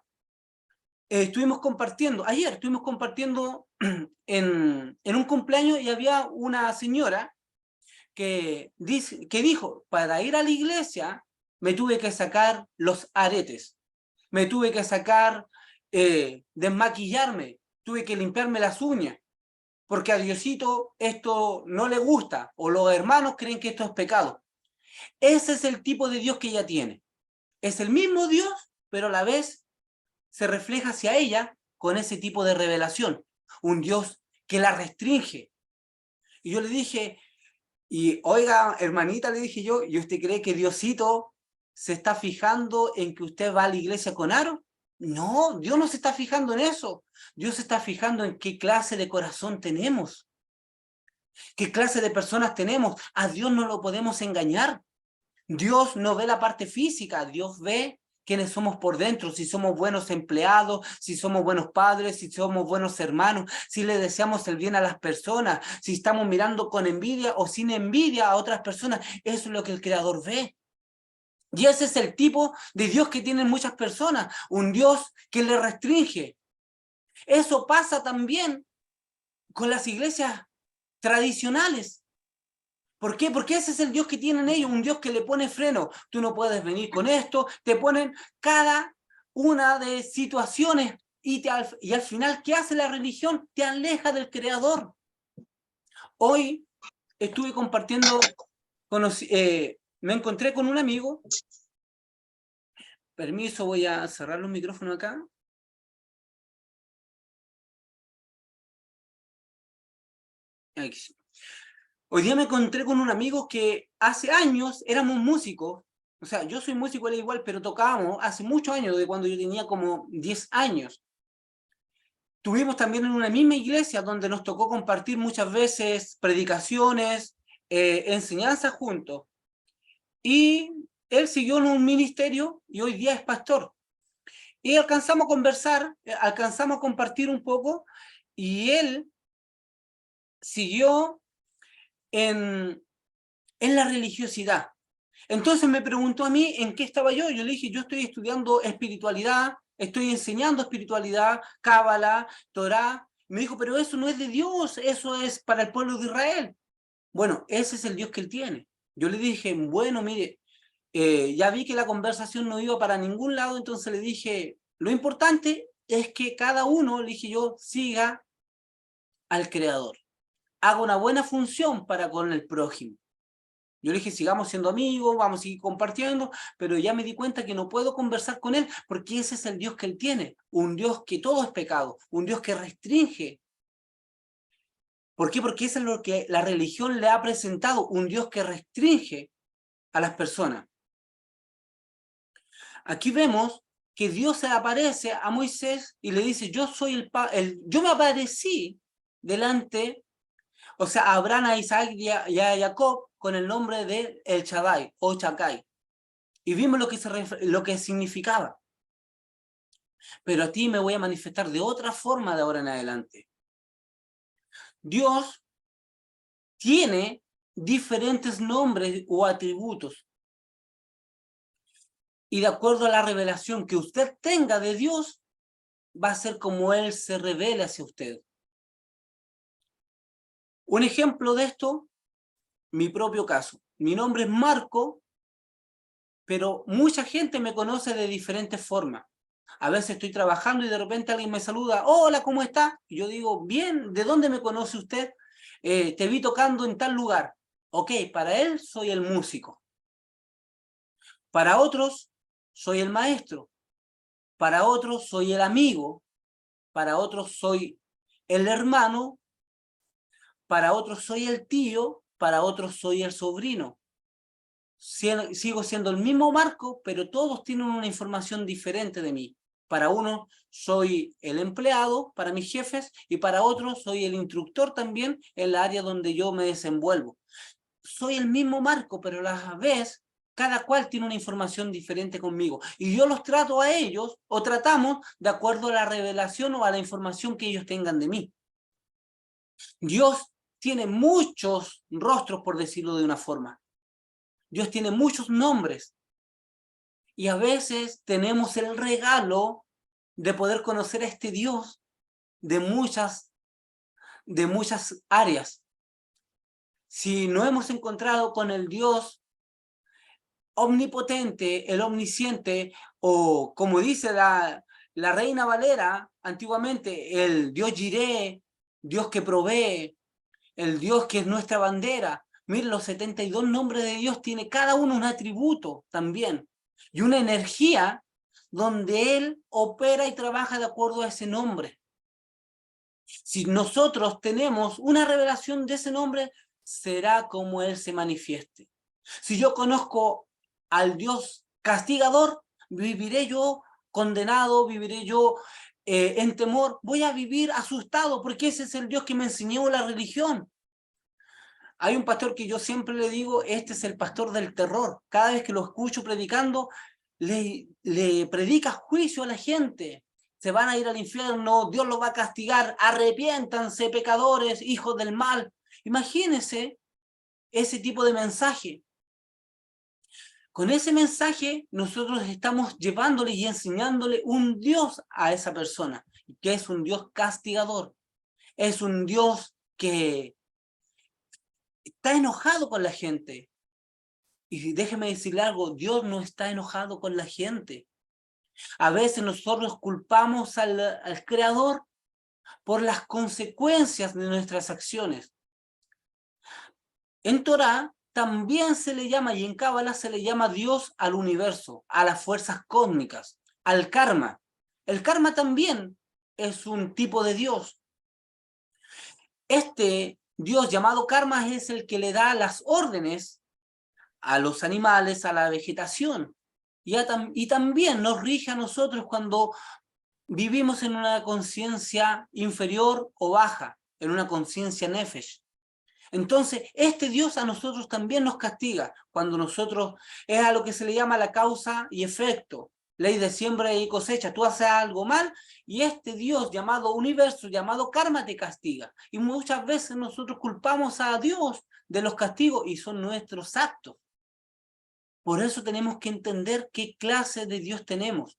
ayer estuvimos compartiendo en un cumpleaños y había una señora que dijo, para ir a la iglesia me tuve que sacar los aretes, me tuve que sacar, desmaquillarme, tuve que limpiarme las uñas, porque a Diosito esto no le gusta, o los hermanos creen que esto es pecado. Ese es el tipo de Dios que ella tiene. Es el mismo Dios, pero a la vez se refleja hacia ella con ese tipo de revelación. Un Dios que la restringe. Y yo le dije, y oiga, hermanita, le dije yo, ¿y usted cree que Diosito se está fijando en que usted va a la iglesia con aro? No, Dios no se está fijando en eso. Dios se está fijando en qué clase de corazón tenemos. ¿Qué clase de personas tenemos? A Dios no lo podemos engañar. Dios no ve la parte física, Dios ve quiénes somos por dentro, si somos buenos empleados, si somos buenos padres, si somos buenos hermanos, si le deseamos el bien a las personas, si estamos mirando con envidia o sin envidia a otras personas. Eso es lo que el Creador ve. Y ese es el tipo de Dios que tienen muchas personas, un Dios que le restringe. Eso pasa también con las iglesias tradicionales. ¿Por qué? Porque ese es el Dios que tienen ellos, un Dios que le pone freno. Tú no puedes venir con esto, te ponen cada una de situaciones y al final, ¿qué hace la religión? Te aleja del Creador. Hoy estuve compartiendo, me encontré con un amigo, permiso, voy a cerrar los micrófonos acá. Aquí. Hoy día me encontré con un amigo que hace años éramos músicos, o sea, yo soy músico, él igual, pero tocábamos hace muchos años, de cuando yo tenía como 10 años. Tuvimos también en una misma iglesia donde nos tocó compartir muchas veces predicaciones, enseñanzas juntos. Y él siguió en un ministerio y hoy día es pastor. Y alcanzamos a conversar, alcanzamos a compartir un poco, y él siguió en la religiosidad. Entonces me preguntó a mí en qué estaba yo. Yo le dije, yo estoy estudiando espiritualidad, estoy enseñando espiritualidad, cábala, Torá. Me dijo, pero eso no es de Dios, eso es para el pueblo de Israel. Bueno, ese es el Dios que él tiene. Yo le dije, bueno, mire, ya vi que la conversación no iba para ningún lado, entonces le dije, lo importante es que cada uno, le dije yo, siga al Creador, haga una buena función para con el prójimo. Yo le dije, sigamos siendo amigos, vamos a seguir compartiendo, pero ya me di cuenta que no puedo conversar con él porque ese es el Dios que él tiene, un Dios que todo es pecado, un Dios que restringe. ¿Por qué? Porque eso es lo que la religión le ha presentado, un Dios que restringe a las personas. Aquí vemos que Dios se aparece a Moisés y le dice, yo soy yo me aparecí delante, o sea, a Abraham, a Isaac y a Jacob con el nombre de El Shaddai o Chakai. Y vimos lo que significaba. Pero a ti me voy a manifestar de otra forma de ahora en adelante. Dios tiene diferentes nombres o atributos. Y de acuerdo a la revelación que usted tenga de Dios, va a ser como Él se revela hacia usted. Un ejemplo de esto, mi propio caso. Mi nombre es Marco, pero mucha gente me conoce de diferentes formas. A veces estoy trabajando y de repente alguien me saluda, hola, ¿cómo está? Y yo digo, bien, ¿de dónde me conoce usted? Te vi tocando en tal lugar. Ok, para él soy el músico. Para otros, soy el maestro. Para otros, soy el amigo. Para otros, soy el hermano. Para otros, soy el tío. Para otros, soy el sobrino. Sigo siendo el mismo Marco, pero todos tienen una información diferente de mí. Para uno soy el empleado, para mis jefes, y para otros soy el instructor también en la área donde yo me desenvuelvo. Soy el mismo Marco, pero a la vez cada cual tiene una información diferente conmigo. Y yo los trato a ellos, o tratamos de acuerdo a la revelación o a la información que ellos tengan de mí. Dios tiene muchos rostros, por decirlo de una forma. Dios tiene muchos nombres. Y a veces tenemos el regalo de poder conocer a este Dios de muchas áreas. Si no hemos encontrado con el Dios omnipotente, el omnisciente, o como dice la Reina Valera antiguamente, el Dios Jireh, Dios que provee, el Dios que es nuestra bandera. Miren, los 72 nombres de Dios tiene cada uno un atributo también y una energía donde Él opera y trabaja de acuerdo a ese nombre. Si nosotros tenemos una revelación de ese nombre, será como Él se manifieste. Si yo conozco al Dios castigador, viviré yo condenado, viviré yo en temor, voy a vivir asustado porque ese es el Dios que me enseñó la religión. Hay un pastor que yo siempre le digo, este es el pastor del terror. Cada vez que lo escucho predicando, le predica juicio a la gente. Se van a ir al infierno, Dios los va a castigar, arrepiéntanse, pecadores, hijos del mal. Imagínense ese tipo de mensaje. Con ese mensaje nosotros estamos llevándole y enseñándole un Dios a esa persona, que es un Dios castigador. Es un Dios que está enojado con la gente. Y déjeme decirle algo, Dios no está enojado con la gente. A veces nosotros culpamos al Creador por las consecuencias de nuestras acciones. En Torá también se le llama, y en Cábala se le llama Dios al universo, a las fuerzas cósmicas, al karma. El karma también es un tipo de Dios. Este Dios llamado karma es el que le da las órdenes a los animales, a la vegetación. Y también nos rige a nosotros cuando vivimos en una conciencia inferior o baja, en una conciencia nefesh. Entonces, este Dios a nosotros también nos castiga cuando nosotros, es a lo que se le llama la causa y efecto, ley de siembra y cosecha. Tú haces algo mal y este Dios llamado universo, llamado karma, te castiga. Y muchas veces nosotros culpamos a Dios de los castigos y son nuestros actos. Por eso tenemos que entender qué clase de Dios tenemos.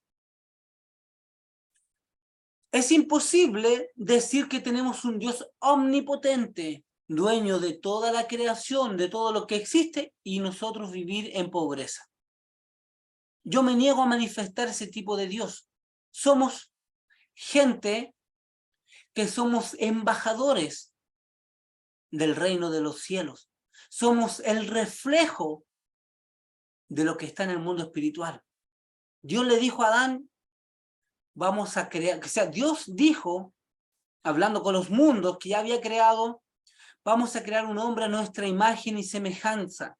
Es imposible decir que tenemos un Dios omnipotente, dueño de toda la creación, de todo lo que existe, y nosotros vivir en pobreza. Yo me niego a manifestar ese tipo de Dios. Somos gente que somos embajadores del reino de los cielos. Somos el reflejo de lo que está en el mundo espiritual. Dios le dijo a Adán, vamos a crear, o sea, Dios dijo, hablando con los mundos que ya había creado, vamos a crear un hombre a nuestra imagen y semejanza.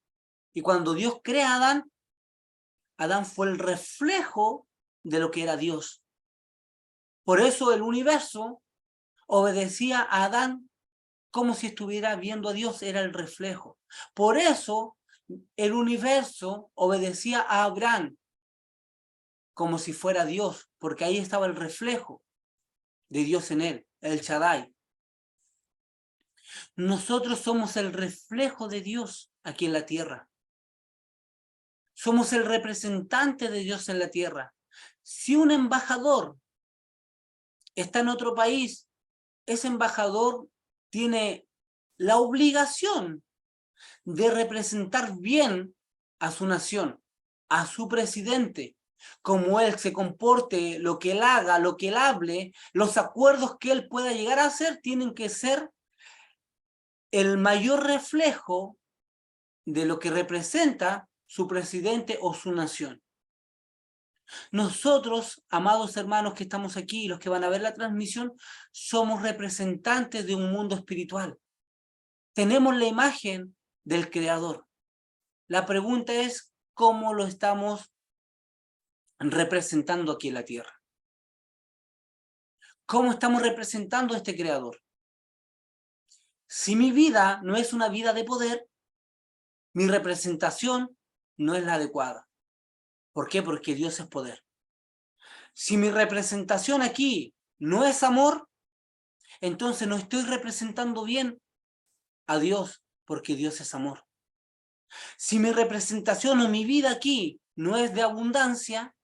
Y cuando Dios crea a Adán, Adán fue el reflejo de lo que era Dios. Por eso el universo obedecía a Adán como si estuviera viendo a Dios, era el reflejo. Por eso el universo obedecía a Abraham como si fuera Dios, porque ahí estaba el reflejo de Dios en él, el Shaddai. Nosotros somos el reflejo de Dios aquí en la tierra. Somos el representante de Dios en la tierra. Si un embajador está en otro país, ese embajador tiene la obligación de representar bien a su nación, a su presidente, como él se comporte, lo que él haga, lo que él hable, los acuerdos que él pueda llegar a hacer tienen que ser el mayor reflejo de lo que representa su presidente o su nación. Nosotros, amados hermanos que estamos aquí y los que van a ver la transmisión, somos representantes de un mundo espiritual. Tenemos la imagen del Creador. La pregunta es, ¿cómo lo estamos representando aquí en la tierra? ¿Cómo estamos representando a este Creador? Si mi vida no es una vida de poder, mi representación no es la adecuada. ¿Por qué? Porque Dios es poder. Si mi representación aquí no es amor, entonces no estoy representando bien a Dios, porque Dios es amor. Si mi representación o mi vida aquí no es de abundancia,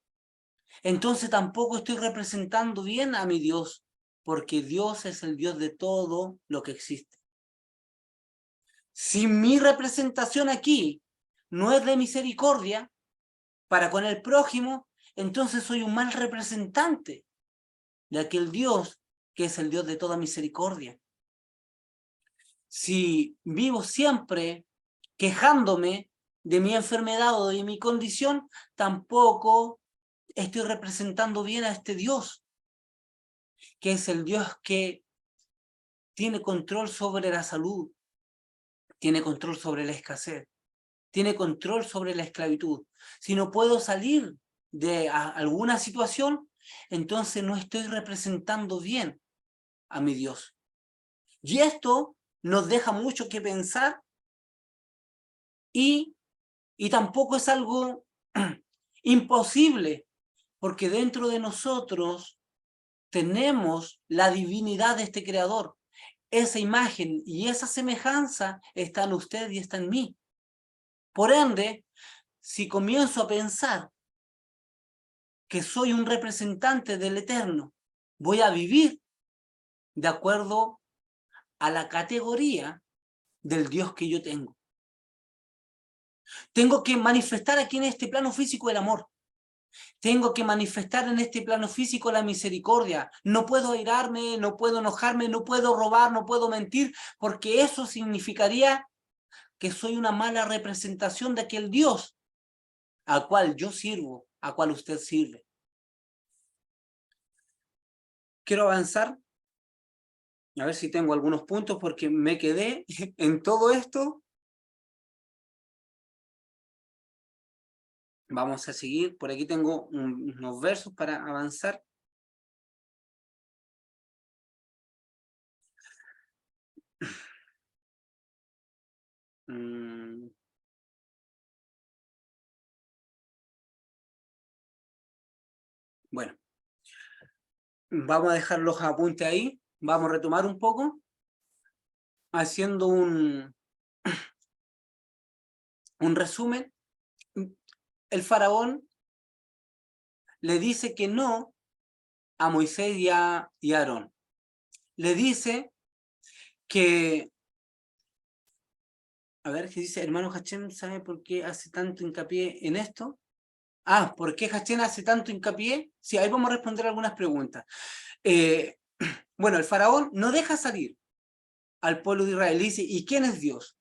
entonces tampoco estoy representando bien a mi Dios, porque Dios es el Dios de todo lo que existe. Si mi representación aquí no es de misericordia para con el prójimo, entonces soy un mal representante de aquel Dios que es el Dios de toda misericordia. Si vivo siempre quejándome de mi enfermedad o de mi condición, tampoco estoy representando bien a este Dios, que es el Dios que tiene control sobre la salud, tiene control sobre la escasez, tiene control sobre la esclavitud. Si no puedo salir de alguna situación, entonces no estoy representando bien a mi Dios. Y esto nos deja mucho que pensar y tampoco es algo imposible, porque dentro de nosotros tenemos la divinidad de este Creador. Esa imagen y esa semejanza está en usted y está en mí. Por ende, si comienzo a pensar que soy un representante del Eterno, voy a vivir de acuerdo a la categoría del Dios que yo tengo. Tengo que manifestar aquí en este plano físico el amor. Tengo que manifestar en este plano físico la misericordia. No puedo airarme, no puedo enojarme, no puedo robar, no puedo mentir, porque eso significaría que soy una mala representación de aquel Dios al cual yo sirvo, a cual usted sirve. Quiero avanzar, a ver si tengo algunos puntos, porque me quedé en todo esto. Vamos a seguir, por aquí tengo unos versos para avanzar. Bueno, vamos a dejar los apuntes ahí, vamos a retomar un poco, haciendo un resumen. El faraón le dice que no a Moisés y a Aarón. Le dice que, a ver, ¿qué dice? Hermano Hachem, ¿sabe por qué hace tanto hincapié en esto? Ah, ¿por qué Hachem hace tanto hincapié? Sí, ahí vamos a responder algunas preguntas. Bueno, el faraón no deja salir al pueblo de Israel. Dice, ¿y quién es Dios?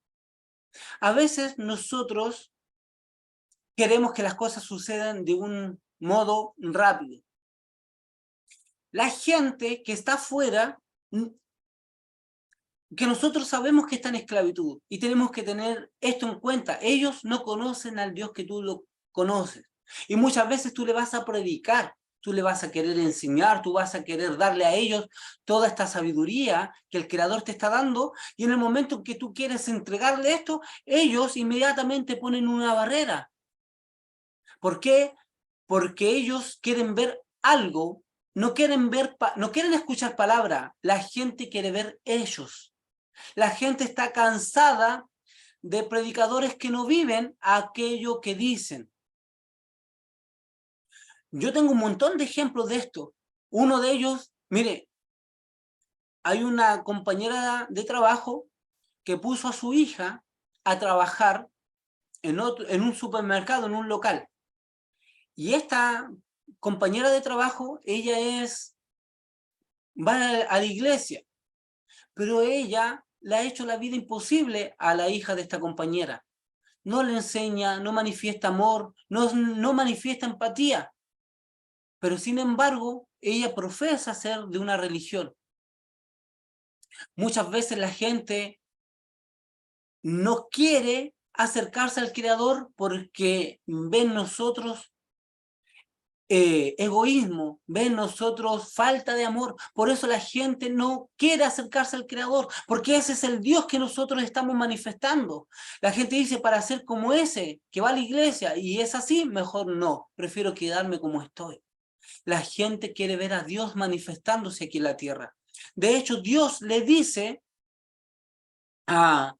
A veces nosotros queremos que las cosas sucedan de un modo rápido. La gente que está afuera, que nosotros sabemos que está en esclavitud y tenemos que tener esto en cuenta. Ellos no conocen al Dios que tú lo conoces. Y muchas veces tú le vas a predicar, tú le vas a querer enseñar, tú vas a querer darle a ellos toda esta sabiduría que el Creador te está dando, y en el momento en que tú quieres entregarle esto, ellos inmediatamente ponen una barrera. ¿Por qué? Porque ellos quieren ver algo, no quieren escuchar palabra, la gente quiere ver ellos. La gente está cansada de predicadores que no viven aquello que dicen. Yo tengo un montón de ejemplos de esto. Uno de ellos, mire, hay una compañera de trabajo que puso a su hija a trabajar en un supermercado, en un local. Y esta compañera de trabajo, ella va a la iglesia, pero ella le ha hecho la vida imposible a la hija de esta compañera. No le enseña, no manifiesta amor, no manifiesta empatía. Pero sin embargo, ella profesa ser de una religión. Muchas veces la gente no quiere acercarse al Creador porque ven nosotros egoísmo, ven nosotros falta de amor. Por eso la gente no quiere acercarse al Creador, porque ese es el Dios que nosotros estamos manifestando. La gente dice, para ser como ese, que va a la iglesia, y es así, mejor no, prefiero quedarme como estoy. La gente quiere ver a Dios manifestándose aquí en la tierra. De hecho, Dios le dice a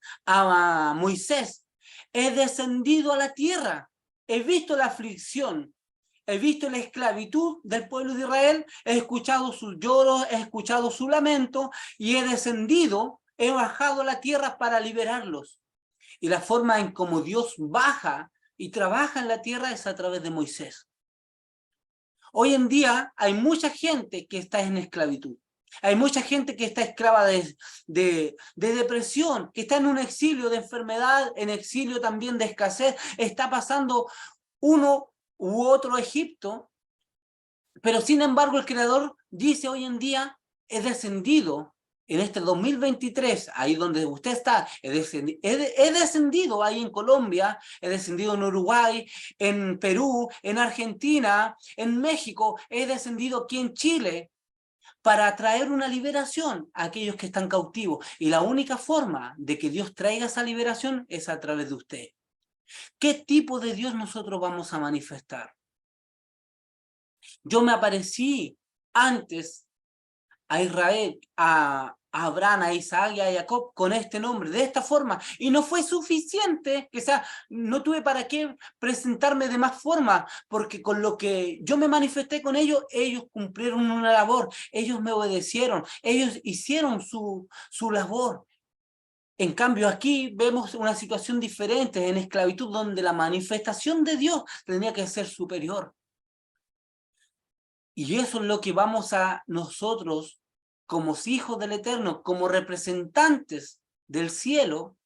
Moisés, he descendido a la tierra, he visto la aflicción, he visto la esclavitud del pueblo de Israel, he escuchado sus lloros, he escuchado su lamento, y he descendido, he bajado a la tierra para liberarlos. Y la forma en cómo Dios baja y trabaja en la tierra es a través de Moisés. Hoy en día hay mucha gente que está en esclavitud. Hay mucha gente que está esclava de depresión, que está en un exilio de enfermedad, en exilio también de escasez. Está pasando uno u otro Egipto, pero sin embargo el Creador dice hoy en día, he descendido en este 2023, ahí donde usted está, he descendido ahí en Colombia, he descendido en Uruguay, en Perú, en Argentina, en México, he descendido aquí en Chile, para traer una liberación a aquellos que están cautivos. Y la única forma de que Dios traiga esa liberación es a través de usted. ¿Qué tipo de Dios nosotros vamos a manifestar? Yo me aparecí antes a Israel, a Abraham, a Isaac y a Jacob con este nombre, de esta forma, y no fue suficiente, que sea, no tuve para qué presentarme de más forma, porque con lo que yo me manifesté con ellos, ellos cumplieron una labor, ellos me obedecieron, ellos hicieron su labor. En cambio, aquí vemos una situación diferente, en esclavitud, donde la manifestación de Dios tenía que ser superior. Y eso es lo que vamos a nosotros, como hijos del Eterno, como representantes del cielo,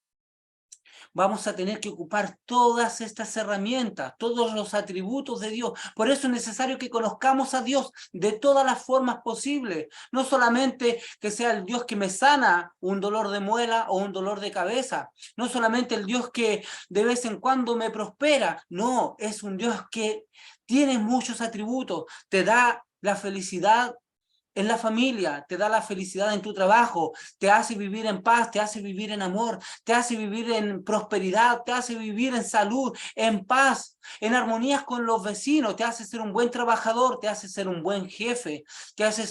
vamos a tener que ocupar todas estas herramientas, todos los atributos de Dios. Por eso es necesario que conozcamos a Dios de todas las formas posibles. No solamente que sea el Dios que me sana un dolor de muela o un dolor de cabeza. No solamente el Dios que de vez en cuando me prospera. No, es un Dios que tiene muchos atributos. Te da la felicidad en la familia, te da la felicidad en tu trabajo, te hace vivir en paz, te hace vivir en amor, te hace vivir en prosperidad, te hace vivir en salud, en paz, en armonías con los vecinos, te hace ser un buen trabajador, te hace ser un buen jefe, te hace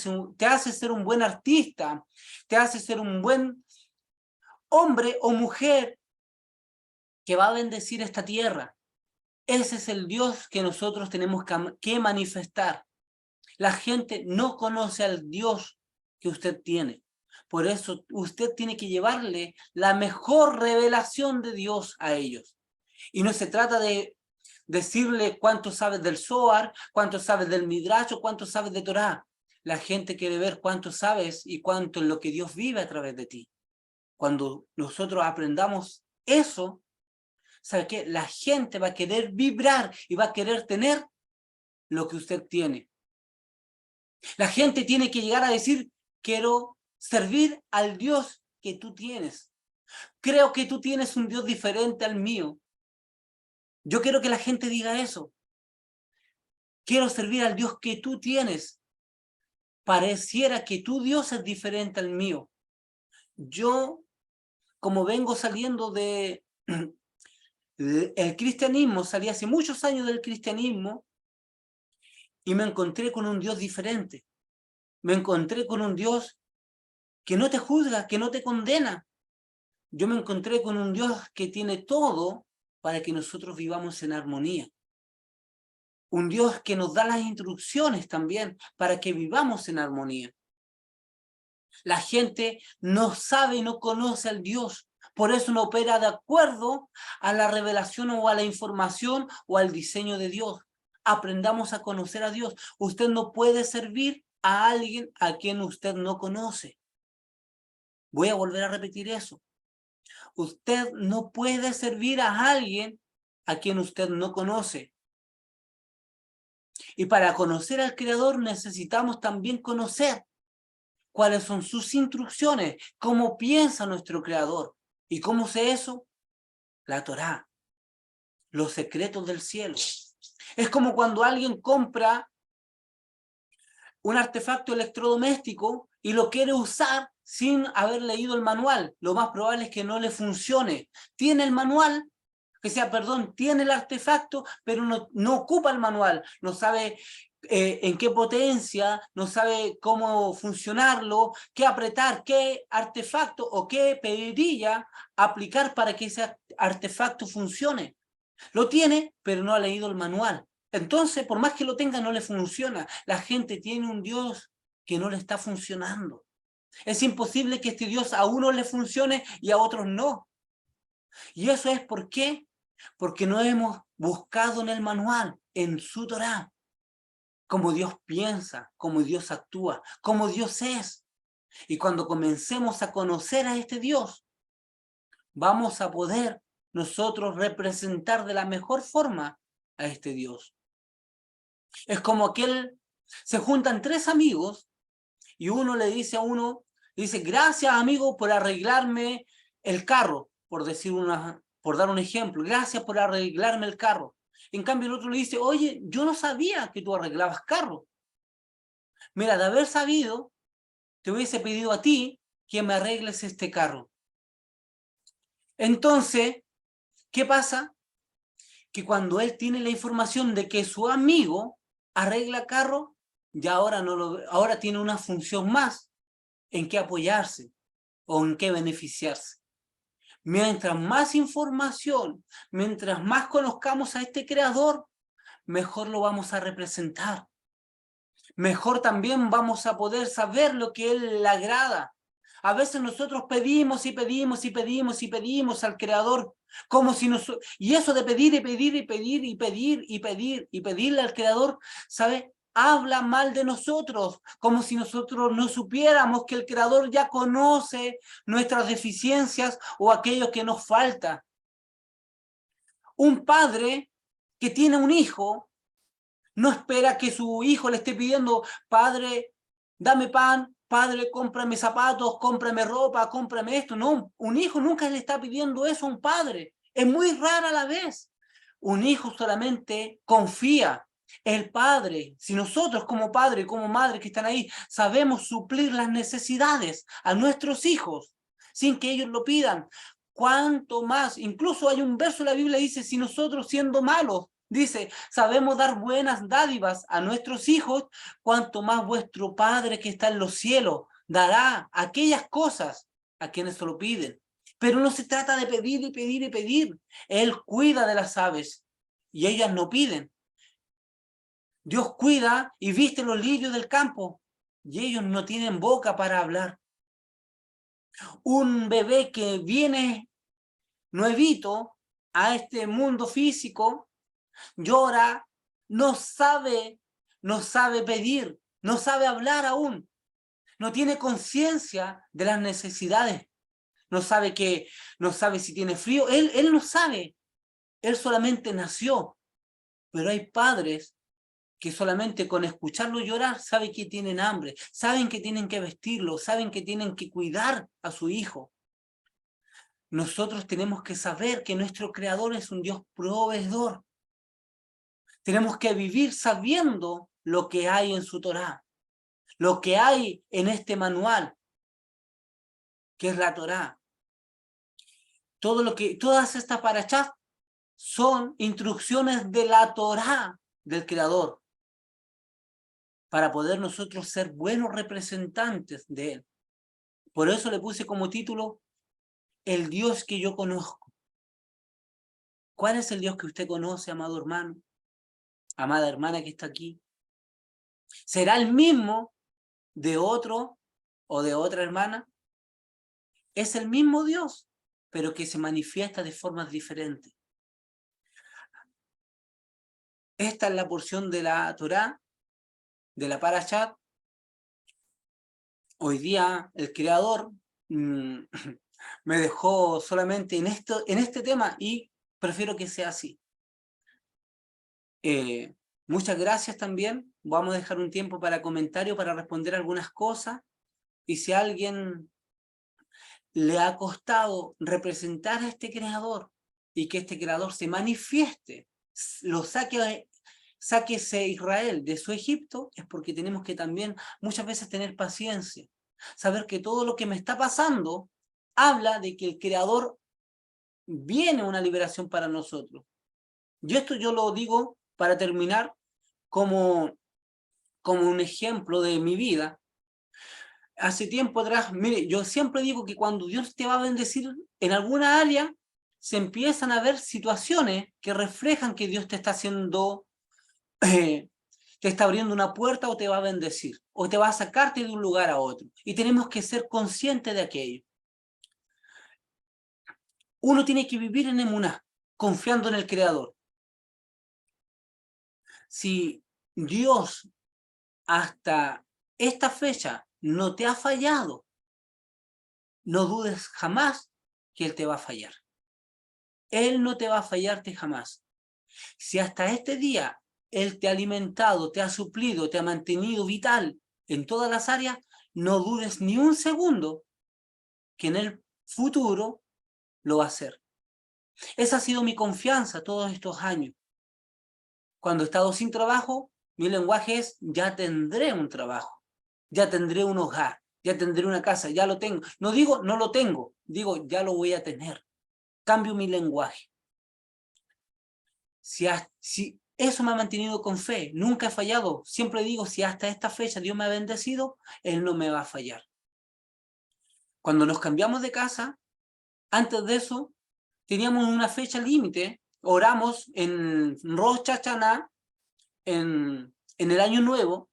ser un buen artista, te hace ser un buen hombre o mujer que va a bendecir esta tierra. Ese es el Dios que nosotros tenemos que manifestar. La gente no conoce al Dios que usted tiene. Por eso usted tiene que llevarle la mejor revelación de Dios a ellos. Y no se trata de decirle cuánto sabes del Zohar, cuánto sabes del Midrash o cuánto sabes de Torah. La gente quiere ver cuánto sabes y cuánto es lo que Dios vive a través de ti. Cuando nosotros aprendamos eso, ¿sabe qué? La gente va a querer vibrar y va a querer tener lo que usted tiene. La gente tiene que llegar a decir, quiero servir al Dios que tú tienes. Creo que tú tienes un Dios diferente al mío. Yo quiero que la gente diga eso. Quiero servir al Dios que tú tienes. Pareciera que tu Dios es diferente al mío. Yo, como vengo saliendo de el cristianismo, salí hace muchos años del cristianismo y me encontré con un Dios diferente. Me encontré con un Dios que no te juzga, que no te condena. Yo me encontré con un Dios que tiene todo para que nosotros vivamos en armonía. Un Dios que nos da las instrucciones también para que vivamos en armonía. La gente no sabe y no conoce al Dios. Por eso no opera de acuerdo a la revelación o a la información o al diseño de Dios. Aprendamos a conocer a Dios. Usted no puede servir a alguien a quien usted no conoce. Voy a volver a repetir eso. Usted no puede servir a alguien a quien usted no conoce. Y para conocer al Creador necesitamos también conocer cuáles son sus instrucciones, cómo piensa nuestro Creador. ¿Y cómo sé eso? La Torá, los secretos del cielo. Es como cuando alguien compra un artefacto electrodoméstico y lo quiere usar sin haber leído el manual. Lo más probable es que no le funcione. Tiene el manual, tiene el artefacto, pero no ocupa el manual, no sabe en qué potencia, no sabe cómo funcionarlo, qué apretar, qué artefacto o qué perilla aplicar para que ese artefacto funcione. Lo tiene, pero no ha leído el manual. Entonces, por más que lo tenga, no le funciona. La gente tiene un Dios que no le está funcionando. Es imposible que este Dios a unos le funcione y a otros no. Y eso es ¿por qué? Porque no hemos buscado en el manual, en su Torá, cómo Dios piensa, cómo Dios actúa, cómo Dios es. Y cuando comencemos a conocer a este Dios, vamos a poder nosotros representar de la mejor forma a este Dios. Es como se juntan tres amigos y uno le dice a uno, dice, gracias amigo por arreglarme el carro, por dar un ejemplo, gracias por arreglarme el carro. En cambio el otro le dice, oye, yo no sabía que tú arreglabas carro. Mira, de haber sabido, te hubiese pedido a ti que me arregles este carro. Entonces, ¿qué pasa? Que cuando él tiene la información de que su amigo arregla carro, ya ahora tiene una función más en qué apoyarse o en qué beneficiarse. Mientras más información, mientras más conozcamos a este creador, mejor lo vamos a representar. Mejor también vamos a poder saber lo que a él le agrada. A veces nosotros pedimos y pedimos y pedimos y pedimos al Creador, como si y eso de pedir y pedir y pedir y pedir y pedir y pedirle al Creador, ¿sabe? Habla mal de nosotros, como si nosotros no supiéramos que el Creador ya conoce nuestras deficiencias o aquello que nos falta. Un padre que tiene un hijo no espera que su hijo le esté pidiendo, padre, dame pan, padre, cómprame zapatos, cómprame ropa, cómprame esto. No, un hijo nunca le está pidiendo eso a un padre. Es muy rara a la vez. Un hijo solamente confía. El padre, si nosotros como padre, como madre que están ahí, sabemos suplir las necesidades a nuestros hijos sin que ellos lo pidan, cuánto más. Incluso hay un verso de la Biblia que dice, si nosotros siendo malos, dice, sabemos dar buenas dádivas a nuestros hijos, cuanto más vuestro Padre que está en los cielos dará aquellas cosas a quienes se lo piden. Pero no se trata de pedir y pedir y pedir. Él cuida de las aves y ellas no piden. Dios cuida y viste los lirios del campo y ellos no tienen boca para hablar. Un bebé que viene nuevito a este mundo físico, llora, no sabe pedir, no sabe hablar aún, no tiene conciencia de las necesidades, no sabe si tiene frío, él no sabe, él solamente nació, pero hay padres que solamente con escucharlo llorar saben que tienen hambre, saben que tienen que vestirlo, saben que tienen que cuidar a su hijo. Nosotros tenemos que saber que nuestro Creador es un Dios proveedor. Tenemos que vivir sabiendo lo que hay en su Torá, lo que hay en este manual, que es la Torá. Todas estas parashá son instrucciones de la Torá del Creador, para poder nosotros ser buenos representantes de Él. Por eso le puse como título, el Dios que yo conozco. ¿Cuál es el Dios que usted conoce, amado hermano? Amada hermana que está aquí. ¿Será el mismo de otro o de otra hermana? Es el mismo Dios, pero que se manifiesta de formas diferentes. Esta es la porción de la Torá, de la Parashat. Hoy día el Creador me dejó solamente en este tema y prefiero que sea así. Muchas gracias también. Vamos a dejar un tiempo para comentarios, para responder algunas cosas. Y si a alguien le ha costado representar a este Creador y que este Creador se manifieste, lo sáquese Israel de su Egipto, es porque tenemos que también muchas veces tener paciencia. Saber que todo lo que me está pasando habla de que el Creador viene una liberación para nosotros. Y esto yo lo digo para terminar como un ejemplo de mi vida. Hace tiempo atrás, mire, yo siempre digo que cuando Dios te va a bendecir en alguna área, se empiezan a ver situaciones que reflejan que Dios te está haciendo, te está abriendo una puerta o te va a bendecir, o te va a sacarte de un lugar a otro. Y tenemos que ser conscientes de aquello. Uno tiene que vivir en emuná, confiando en el Creador. Si Dios hasta esta fecha no te ha fallado, no dudes jamás que Él te va a fallar. Él no te va a fallarte jamás. Si hasta este día Él te ha alimentado, te ha suplido, te ha mantenido vital en todas las áreas, no dudes ni un segundo que en el futuro lo va a hacer. Esa ha sido mi confianza todos estos años. Cuando he estado sin trabajo, mi lenguaje es, ya tendré un trabajo, ya tendré un hogar, ya tendré una casa, ya lo tengo. No digo, no lo tengo, digo, ya lo voy a tener. Cambio mi lenguaje. Si eso me ha mantenido con fe, nunca he fallado. Siempre digo, si hasta esta fecha Dios me ha bendecido, Él no me va a fallar. Cuando nos cambiamos de casa, antes de eso, teníamos una fecha límite. Oramos en Rosh Hashanah, en el Año Nuevo,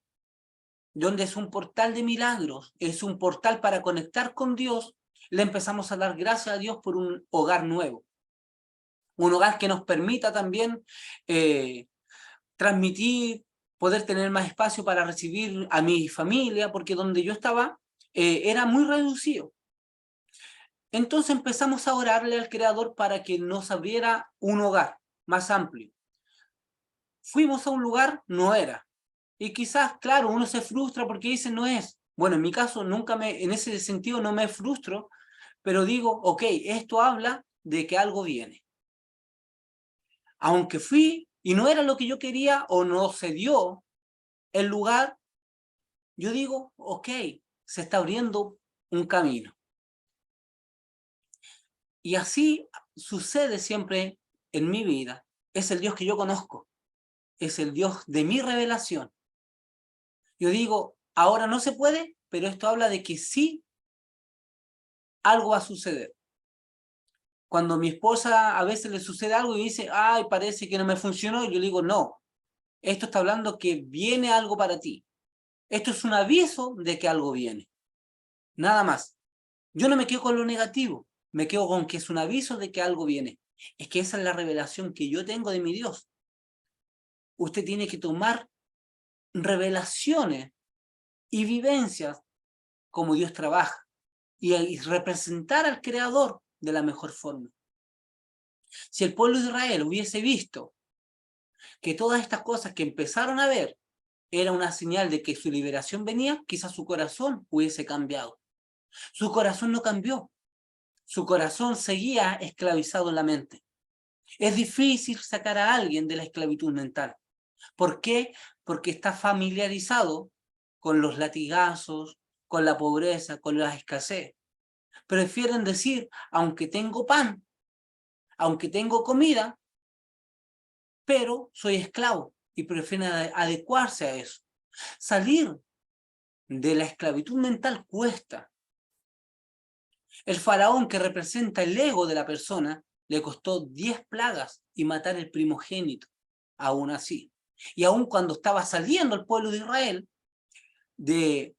donde es un portal de milagros, es un portal para conectar con Dios. Le empezamos a dar gracias a Dios por un hogar nuevo. Un hogar que nos permita también transmitir, poder tener más espacio para recibir a mi familia, porque donde yo estaba era muy reducido. Entonces empezamos a orarle al Creador para que nos abriera un hogar más amplio. Fuimos a un lugar, no era. Y quizás, claro, uno se frustra porque dice no es. Bueno, en mi caso, en ese sentido no me frustro, pero digo, ok, esto habla de que algo viene. Aunque fui y no era lo que yo quería o no se dio el lugar, yo digo, ok, se está abriendo un camino. Y así sucede siempre en mi vida. Es el Dios que yo conozco. Es el Dios de mi revelación. Yo digo, ahora no se puede, pero esto habla de que sí algo va a suceder. Cuando mi esposa a veces le sucede algo y dice, ay, parece que no me funcionó, yo le digo, no, Esto está hablando que viene algo para ti. Esto es un aviso de que algo viene. Nada más. Yo no me quedo con lo negativo, me quedo con que es un aviso de que algo viene. Es que esa es la revelación que yo tengo de mi Dios. Usted tiene que tomar revelaciones y vivencias como Dios trabaja y representar al Creador de la mejor forma. Si el pueblo de Israel hubiese visto que todas estas cosas que empezaron a ver era una señal de que su liberación venía, quizás su corazón hubiese cambiado. Su corazón no cambió. Su corazón seguía esclavizado en la mente. Es difícil sacar a alguien de la esclavitud mental. ¿Por qué? Porque está familiarizado con los latigazos, con la pobreza, con la escasez. Prefieren decir, aunque tengo pan, aunque tengo comida, pero soy esclavo, y prefieren adecuarse a eso. Salir de la esclavitud mental cuesta. El faraón, que representa el ego de la persona, le costó 10 plagas y matar el primogénito, aún así. Y aún cuando estaba saliendo el pueblo de Israel de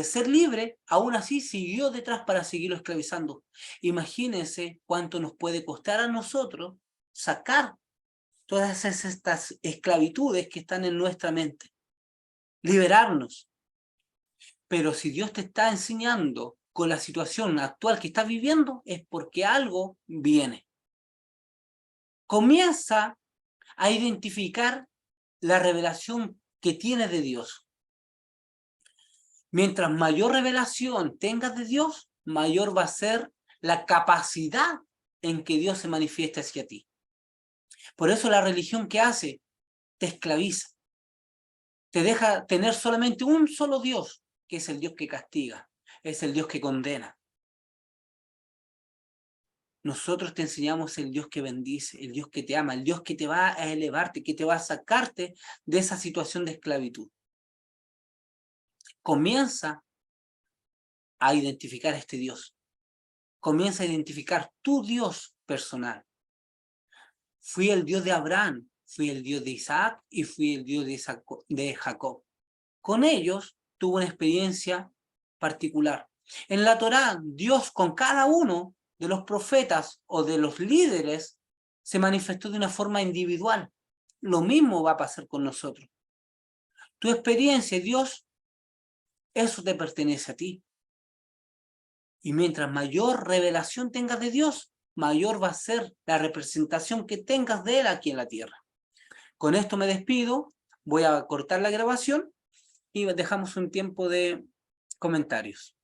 ser libre, aún así siguió detrás para seguirlo esclavizando. Imagínense cuánto nos puede costar a nosotros sacar todas estas esclavitudes que están en nuestra mente, liberarnos. Pero si Dios te está enseñando con la situación actual que estás viviendo, es porque algo viene. Comienza a identificar la revelación que tienes de Dios. Mientras mayor revelación tengas de Dios, mayor va a ser la capacidad en que Dios se manifiesta hacia ti. Por eso la religión que hace te esclaviza. Te deja tener solamente un solo Dios, que es el Dios que castiga, es el Dios que condena. Nosotros te enseñamos el Dios que bendice, el Dios que te ama, el Dios que te va a elevarte, que te va a sacarte de esa situación de esclavitud. Comienza a identificar a este Dios. Comienza a identificar tu Dios personal. Fui el Dios de Abraham, fui el Dios de Isaac y fui el Dios de Jacob. Con ellos tuvo una experiencia particular. En la Torá, Dios con cada uno de los profetas o de los líderes se manifestó de una forma individual. Lo mismo va a pasar con nosotros. Tu experiencia, Dios, eso te pertenece a ti. Y mientras mayor revelación tengas de Dios, mayor va a ser la representación que tengas de Él aquí en la tierra. Con esto me despido, voy a cortar la grabación y dejamos un tiempo de comentarios.